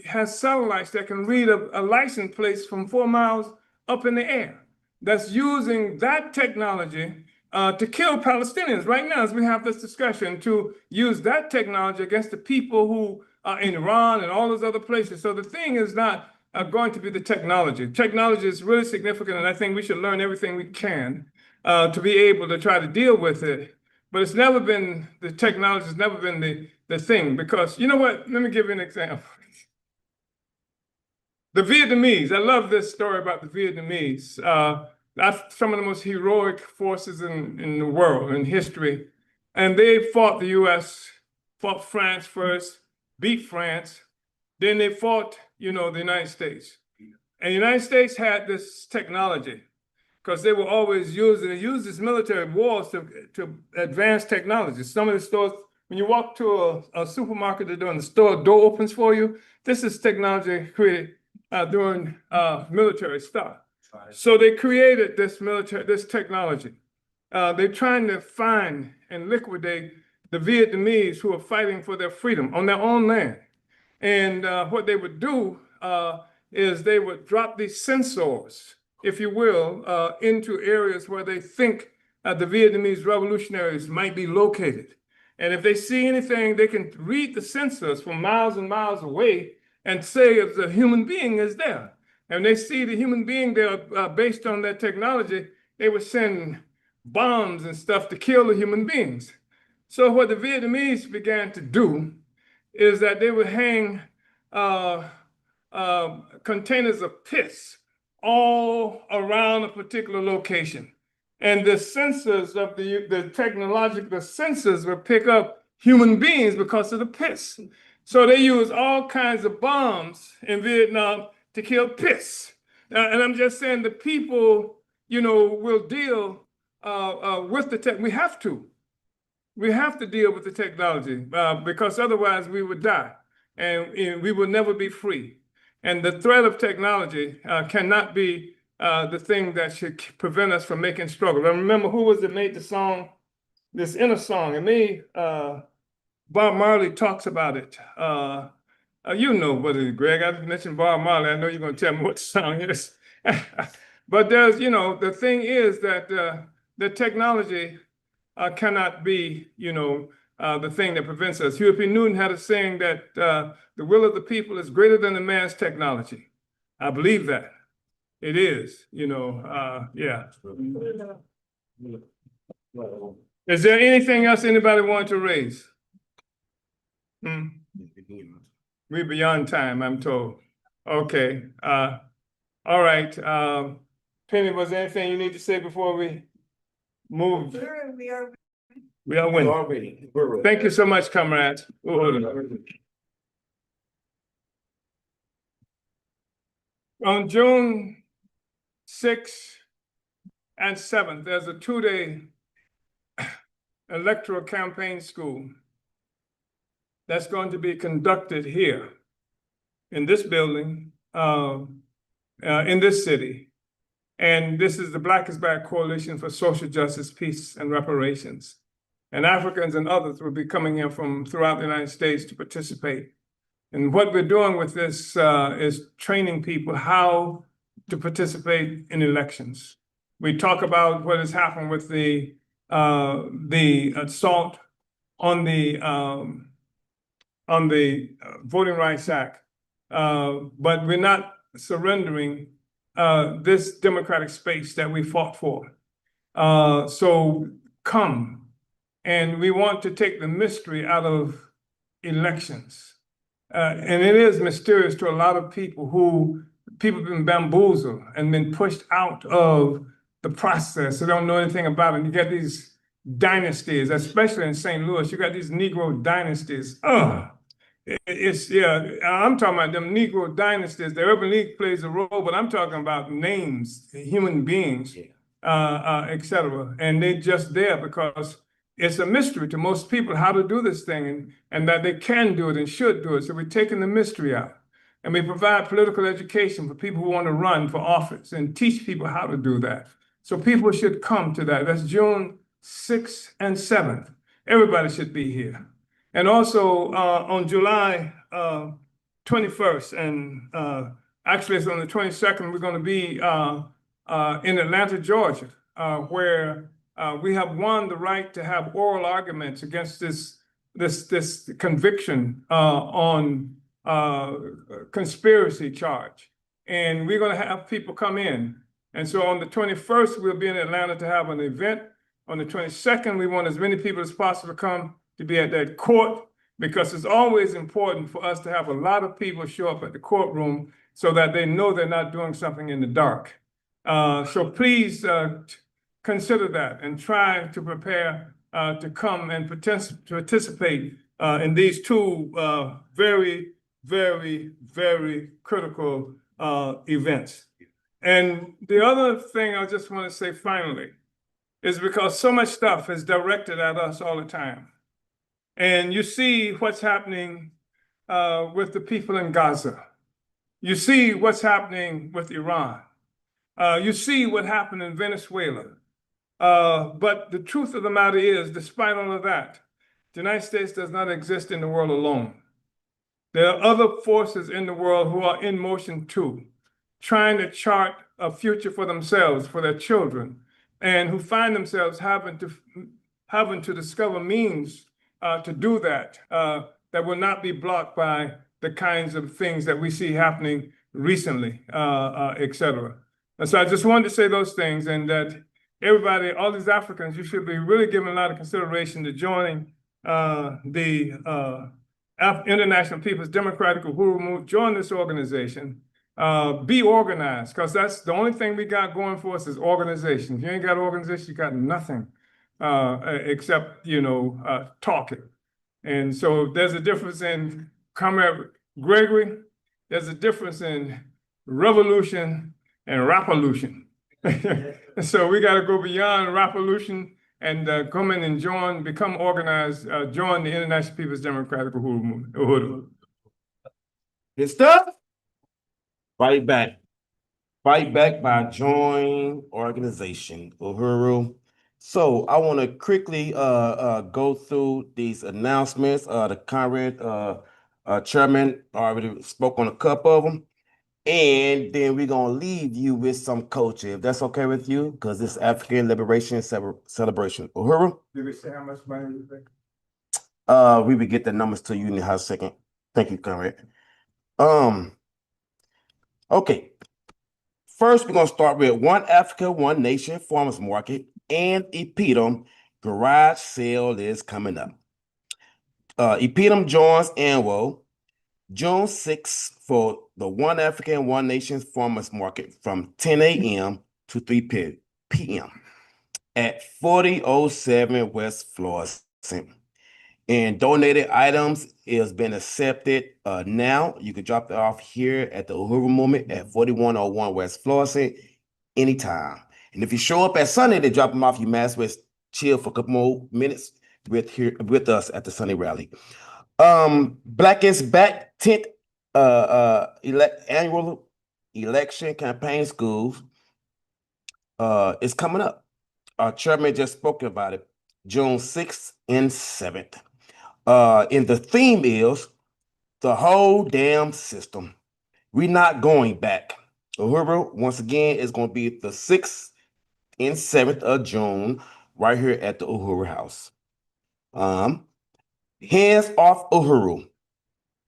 has satellites that can read a license plate from 4 miles up in the air. That's using that technology to kill Palestinians right now, as we have this discussion, to use that technology against the people who are in Iran and all those other places. So the thing is not going to be the technology. Technology is really significant, and I think we should learn everything we can to be able to try to deal with it. But it's never been, the technology has never been the thing, because you know what? Let me give you an example. The Vietnamese, I love this story about the Vietnamese. That's some of the most heroic forces in the world, in history. And they fought the US, fought France first, beat France. Then they fought, the United States. And the United States had this technology, because they were always using, they used this military wars to advance technology. Some of the when you walk to a supermarket or the store door opens for you, this is technology created during military stuff. So they created this technology. They're trying to find and liquidate the Vietnamese who are fighting for their freedom on their own land. And what they would do is they would drop these sensors, if you will, into areas where they think the Vietnamese revolutionaries might be located. And if they see anything, they can read the sensors from miles and miles away and say if the human being is there. And they see the human being there based on that technology, they would send bombs and stuff to kill the human beings. So what the Vietnamese began to do is that they would hang containers of piss all around a particular location. And the sensors of the sensors would pick up human beings because of the piss. So they use all kinds of bombs in Vietnam to kill piss. And I'm just saying the people, will deal with the tech. We have to. We have to deal with the technology because otherwise we would die and we will never be free. And the threat of technology cannot be the thing that should prevent us from making struggle. I remember who was it made the song, this inner song, and Bob Marley talks about it. You know what it is, Greg. I mentioned Bob Marley. I know you're going to tell me what the song is. But there's, the thing is that the technology cannot be, the thing that prevents us. Huey P. Newton had a saying that the will of the people is greater than the man's technology. I believe that. It is, yeah. Is there anything else anybody want to raise? We're beyond time, I'm told. Okay. All right. Penny, was there anything you need to say before we move?
We are.
We are winning. Thank you so much, comrades. On June 6th and 7th, there's a 2-day electoral campaign school that's going to be conducted here in this building, in this city. And this is the Black is Back Coalition for Social Justice, Peace, and Reparations. And Africans and others will be coming in from throughout the United States to participate. And what we're doing with this is training people how to participate in elections. We talk about what has happened with the assault on the Voting Rights Act, but we're not surrendering this democratic space that we fought for. So come, and we want to take the mystery out of elections. And it is mysterious to a lot of people have been bamboozled and been pushed out of the process. They don't know anything about it. You get these dynasties, especially in St. Louis, you got these Negro dynasties. I'm talking about them Negro dynasties. The Urban League plays a role, but I'm talking about names, human beings, et cetera. And they're just there because it's a mystery to most people how to do this thing and that they can do it and should do it. So we're taking the mystery out. And we provide political education for people who want to run for office and teach people how to do that. So people should come to that. That's June 6th and 7th. Everybody should be here. And also on July 21st, and actually it's on the 22nd, we're going to be in Atlanta, Georgia, where we have won the right to have oral arguments against this conviction on conspiracy charge. And we're going to have people come in. And so on the 21st, we'll be in Atlanta to have an event. On the 22nd, we want as many people as possible to come to be at that court, because it's always important for us to have a lot of people show up at the courtroom so that they know they're not doing something in the dark. So please consider that and try to prepare to come and participate in these two very, very, very critical events. And the other thing I just want to say finally is because so much stuff is directed at us all the time. And you see what's happening with the people in Gaza. You see what's happening with Iran. You see what happened in Venezuela. But the truth of the matter is, despite all of that, the United States does not exist in the world alone. There are other forces in the world who are in motion too, trying to chart a future for themselves, for their children, and who find themselves having to discover means to do that that will not be blocked by the kinds of things that we see happening recently, et cetera. And so I just wanted to say those things, and that everybody, all these Africans, you should be really giving a lot of consideration to joining the International People's Democratic Uhuru Move. Join this organization. Be organized, because that's the only thing we got going for us is organization. If you ain't got organization, you got nothing except, talking. And so there's a difference in Comrade Gregory. There's a difference in revolution and rapolution. So we got to go beyond rapolution and come in and become organized, join the International People's Democratic Uhuru Movement. Uhuru.
Good stuff. Fight back. Fight back by join organization. Uhuru. So I want to quickly go through these announcements. The current chairman already spoke on a couple of them. And then we're gonna leave you with some coaching, if that's okay with you, because this African Liberation Celebration. Uhuru?
Did we say how much money we think?
We will get the numbers to you in a second. Thank you, Conrad. Okay. First, we're gonna start with One Africa, One Nation Farmers Market and InPDUM garage sale is coming up. InPDUM joins annual June 6th for the One African, One Nation Farmers Market from 10 a.m. to 3 p.m. at 4007 West Florissant. And donated items is been accepted now. You can drop it off here at the Uhuru Movement at 4101 West Florissant anytime. And if you show up at Sunday to drop them off, you might as well chill for a couple more minutes with us at the Sunday rally. Black is Back 10th annual election campaign schools is coming up. Our chairman just spoke about it, June 6th and 7th. And the theme is the whole damn system. We're not going back. Uhuru, once again, is going to be the 6th and 7th of June right here at the Uhuru House. Hands off Uhuru.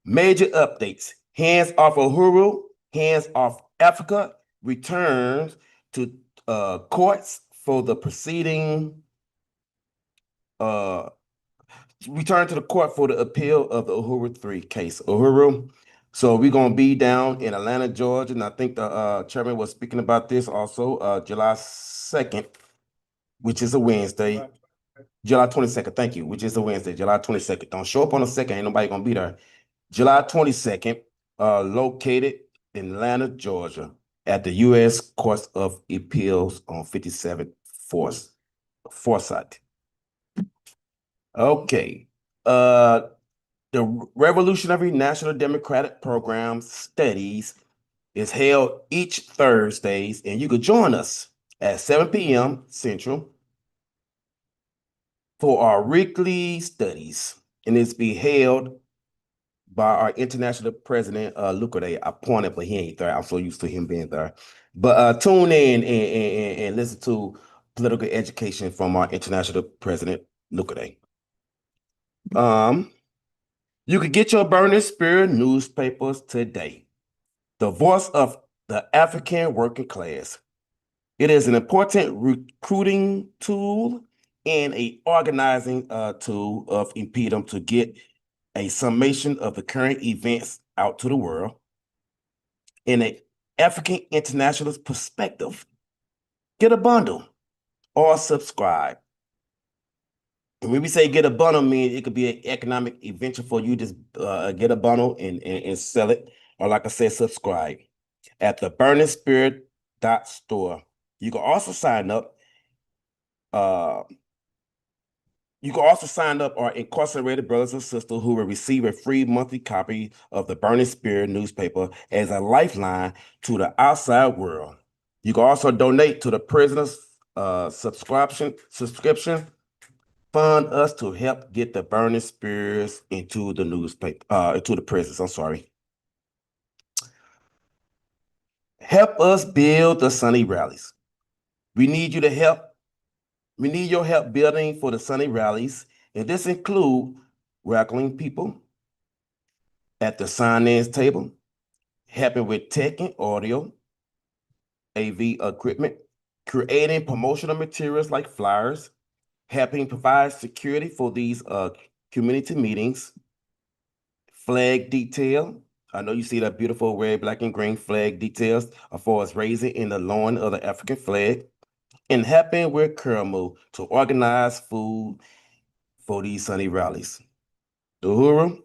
Major updates. Hands off Uhuru. Hands off Africa returns to courts for the proceeding. Return to the court for the appeal of the Uhuru 3 case. Uhuru. So we're gonna be down in Atlanta, Georgia, and I think the chairman was speaking about this also. July 2nd, which is a Wednesday. July 22nd, thank you, which is a Wednesday, July 22nd. Don't show up on the 2nd, ain't nobody gonna be there. July 22nd, located in Atlanta, Georgia, at the U.S. Court of Appeals on 57th Forsyth. Okay. The Revolutionary National Democratic Program studies is held each Thursdays, and you could join us at 7 p.m. Central for our weekly studies, and it's be held by our international president, Lucre. I pointed, but he ain't there. I'm so used to him being there. But tune in and listen to political education from our international president, Lucre. You could get your Burning Spirit newspapers today. The voice of the African working class. It is an important recruiting tool and a organizing tool of InPDUM to get a summation of the current events out to the world in an African internationalist perspective. Get a bundle or subscribe. And when we say get a bundle, mean it could be an economic adventure for you to get a bundle and sell it, or like I said, subscribe at the burningspirit.store. You can also sign up You can also sign up our incarcerated brothers and sisters who will receive a free monthly copy of the Burning Spear newspaper as a lifeline to the outside world. You can also donate to the prisoners' subscription. Fund us to help get the Burning Spears into the newspaper, into the prisons. I'm sorry. Help us build the Sunny rallies. We need you to help. We need your help building for the Sunny rallies, and this include welcoming people at the sign-ins table, helping with tech and audio, AV equipment, creating promotional materials like flyers, helping provide security for these community meetings, flag detail. I know you see that beautiful red, black, and green flag details as far as raising in the loin of the African flag, and helping with Kermo to organize food for these Sunny rallies. Uhuru?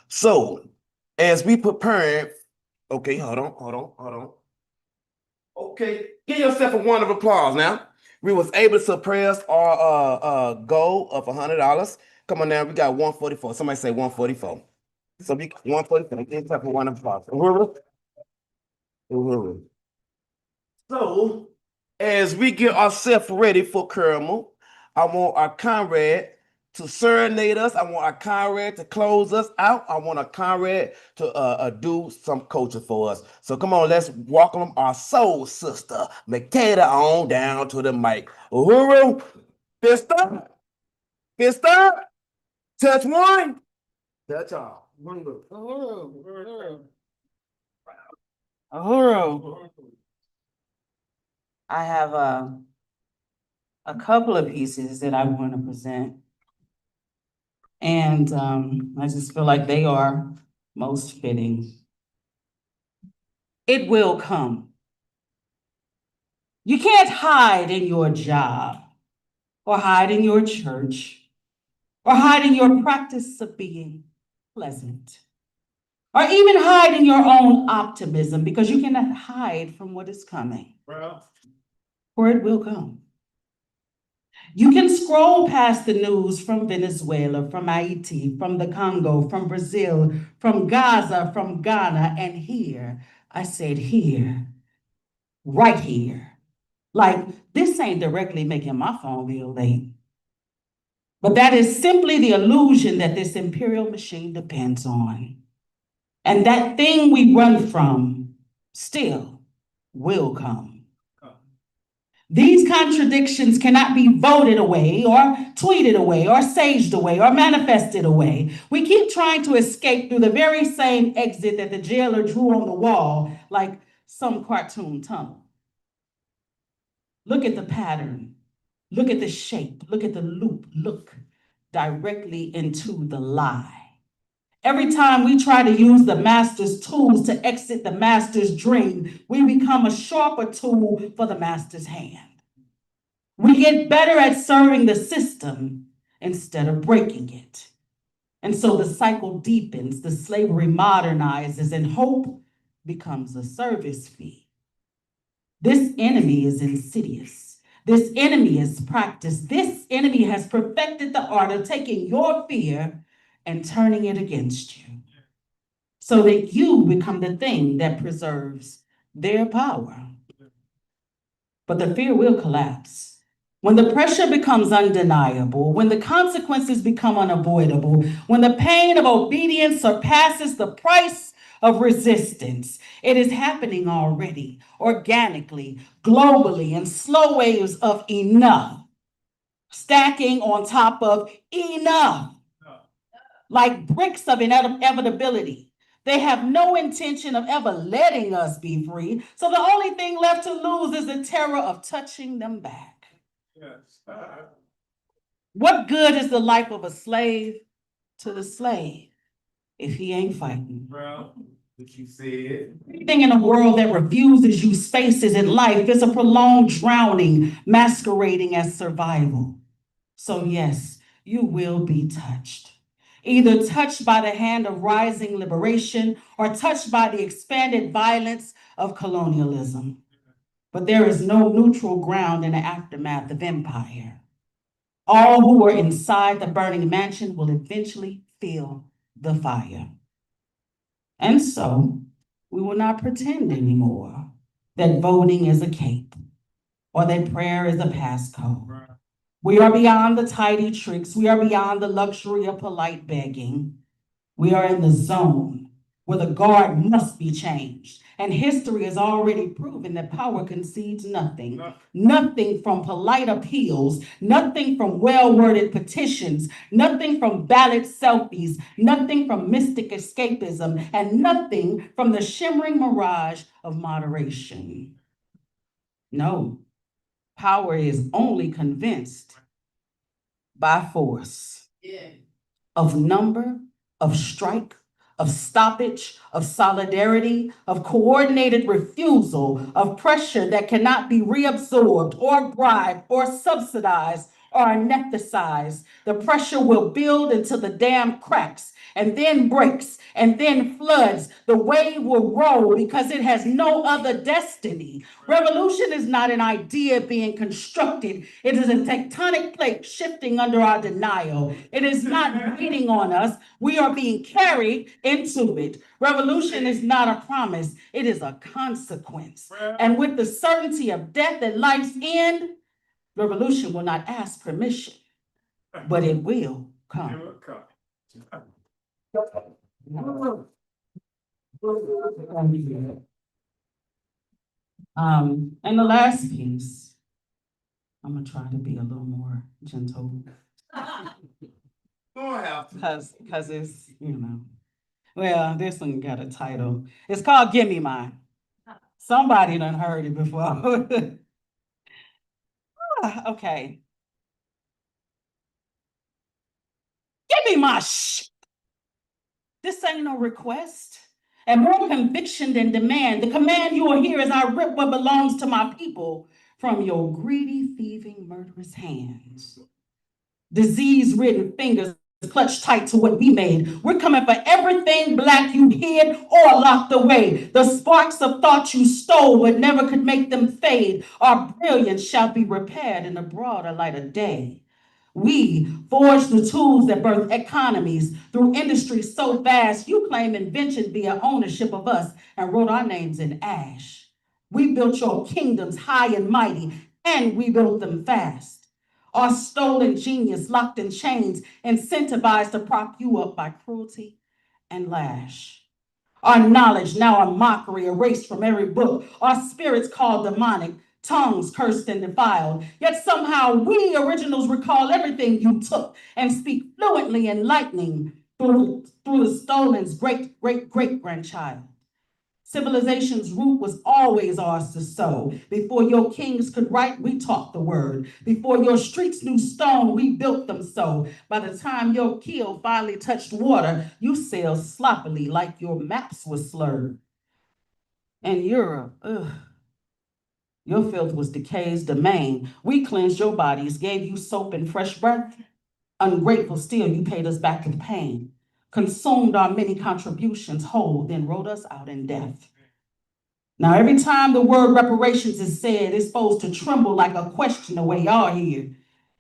So, as we prepare, okay, hold on. Okay, give yourself a round of applause now. We was able to surpass our goal of $100. Come on now, we got 144. Somebody say 144. So we 144. Give yourself a round of applause. Uhuru. So, as we get ourselves ready for caramel, I want our comrade to serenade us. I want our comrade to close us out. I want our comrade to do some coaching for us. So come on, let's welcome our soul sister, Makeda, on down to the mic. Uhuru, fist up, touch one, touch all.
Uhuru, I have a couple of pieces that I want to present. And I just feel like they are most fitting. It will come. You can't hide in your job, or hide in your church, or hide in your practice of being pleasant, or even hide in your own optimism, because you cannot hide from what is coming. For it will come. You can scroll past the news from Venezuela, from Haiti, from the Congo, from Brazil, from Gaza, from Ghana, and here, I said here, right here. Like, this ain't directly making my phone bill late. But that is simply the illusion that this imperial machine depends on. And that thing we run from still will come. These contradictions cannot be voted away or tweeted away or saged away or manifested away. We keep trying to escape through the very same exit that the jailer drew on the wall, like some cartoon tunnel. Look at the pattern. Look at the shape. Look at the loop. Look directly into the lie. Every time we try to use the master's tools to exit the master's dream, we become a sharper tool for the master's hand. We get better at serving the system instead of breaking it. And so the cycle deepens, the slavery modernizes, and hope becomes a service fee. This enemy is insidious. This enemy is practiced. This enemy has perfected the art of taking your fear and turning it against you, so that you become the thing that preserves their power. But the fear will collapse. When the pressure becomes undeniable, when the consequences become unavoidable, when the pain of obedience surpasses the price of resistance, it is happening already, organically, globally, in slow waves of enough, stacking on top of enough. Like bricks of inevitability. They have no intention of ever letting us be free. So the only thing left to lose is the terror of touching them back.
Yes.
What good is the life of a slave to the slave if he ain't fighting?
Well, did you see it?
Everything in a world that refuses you spaces in life is a prolonged drowning masquerading as survival. So yes, you will be touched. Either touched by the hand of rising liberation or touched by the expanded violence of colonialism. But there is no neutral ground in the aftermath of empire. All who are inside the burning mansion will eventually feel the fire. And so, we will not pretend anymore that voting is a cape or that prayer is a passcode. We are beyond the tidy tricks. We are beyond the luxury of polite begging. We are in the zone where the guard must be changed. And history has already proven that power concedes nothing. Nothing from polite appeals, nothing from well-worded petitions, nothing from ballot selfies, nothing from mystic escapism, and nothing from the shimmering mirage of moderation. No, power is only convinced by force. Of number, of strike, of stoppage, of solidarity, of coordinated refusal, of pressure that cannot be reabsorbed or bribed or subsidized or anesthetized. The pressure will build until the dam cracks and then breaks and then floods. The wave will roll because it has no other destiny. Revolution is not an idea being constructed. It is a tectonic plate shifting under our denial. It is not waiting on us. We are being carried into it. Revolution is not a promise. It is a consequence. And with the certainty of death at life's end, revolution will not ask permission, but it will come. And the last piece, I'm gonna try to be a little more gentle. Cause it's, well, this one got a title. It's called Give Me Mine. Somebody done heard it before. Okay. Give me my This ain't no request. And more conviction than demand. The command you will hear is I rip what belongs to my people from your greedy, thieving, murderous hands. Disease-ridden fingers clutched tight to what we made. We're coming for everything Black you hid or locked away. The sparks of thought you stole but never could make them fade. Our brilliance shall be repaired in the broader light of day. We forged the tools that birth economies through industries so vast, you claim invention via ownership of us and wrote our names in ash. We built your kingdoms high and mighty, and we built them fast. Our stolen genius locked in chains, incentivized to prop you up by cruelty and lash. Our knowledge now a mockery erased from every book. Our spirits called demonic, tongues cursed and defiled. Yet somehow we originals recall everything you took and speak fluently and lightning through the stolen's great-great-great-grandchild. Civilization's root was always ours to sow. Before your kings could write, we taught the word. Before your streets knew stone, we built them so. By the time your keel finally touched water, you sailed sloppily like your maps were slurred. And Europe, your filth was decay's domain. We cleansed your bodies, gave you soap and fresh breath. Ungrateful still, you paid us back in pain. Consumed our many contributions whole, then wrote us out in death. Now, every time the word reparations is said, it's supposed to tremble like a question the way y'all hear,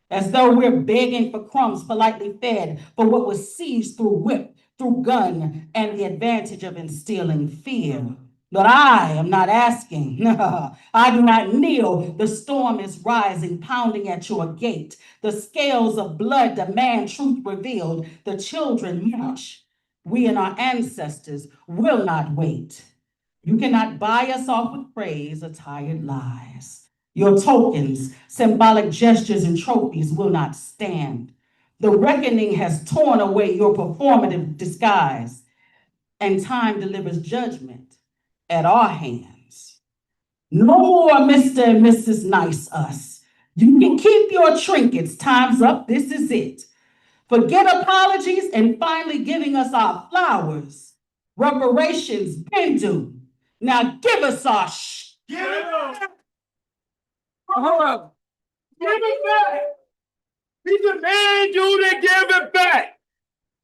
as though we're begging for crumbs politely fed for what was seized through whip, through gun, and the advantage of instilling fear. But I am not asking. I do not kneel. The storm is rising, pounding at your gate. The scales of blood demand truth revealed. The children march. We and our ancestors will not wait. You cannot buy us off with praise or tired lies. Your tokens, symbolic gestures, and trophies will not stand. The reckoning has torn away your performative disguise, and time delivers judgment at our hands. No more Mr. and Mrs. Nice Us. You can keep your trinkets. Time's up. This is it. Forget apologies and finally giving us our flowers. Reparations been due. Now give us our
Give it back. Hold up. Give it back. We demand you to give it back.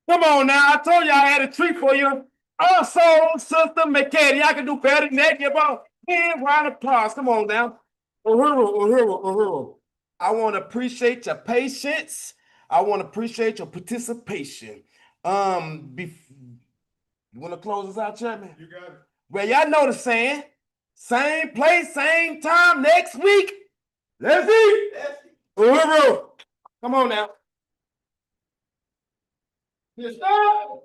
Come on now. I told you I had a treat for you. Also, Sister McKay, y'all can do better than that. Give up 10 round of applause. Come on now. Uhuru. I want to appreciate your patience. I want to appreciate your participation. You want to close us out, Chairman?
You got it.
Well, y'all know the saying. Same place, same time next week. Let's eat. Uhuru. Come on now. You stop.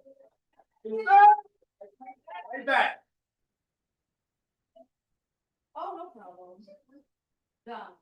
You stop. Right back.
Oh, no problem. Done.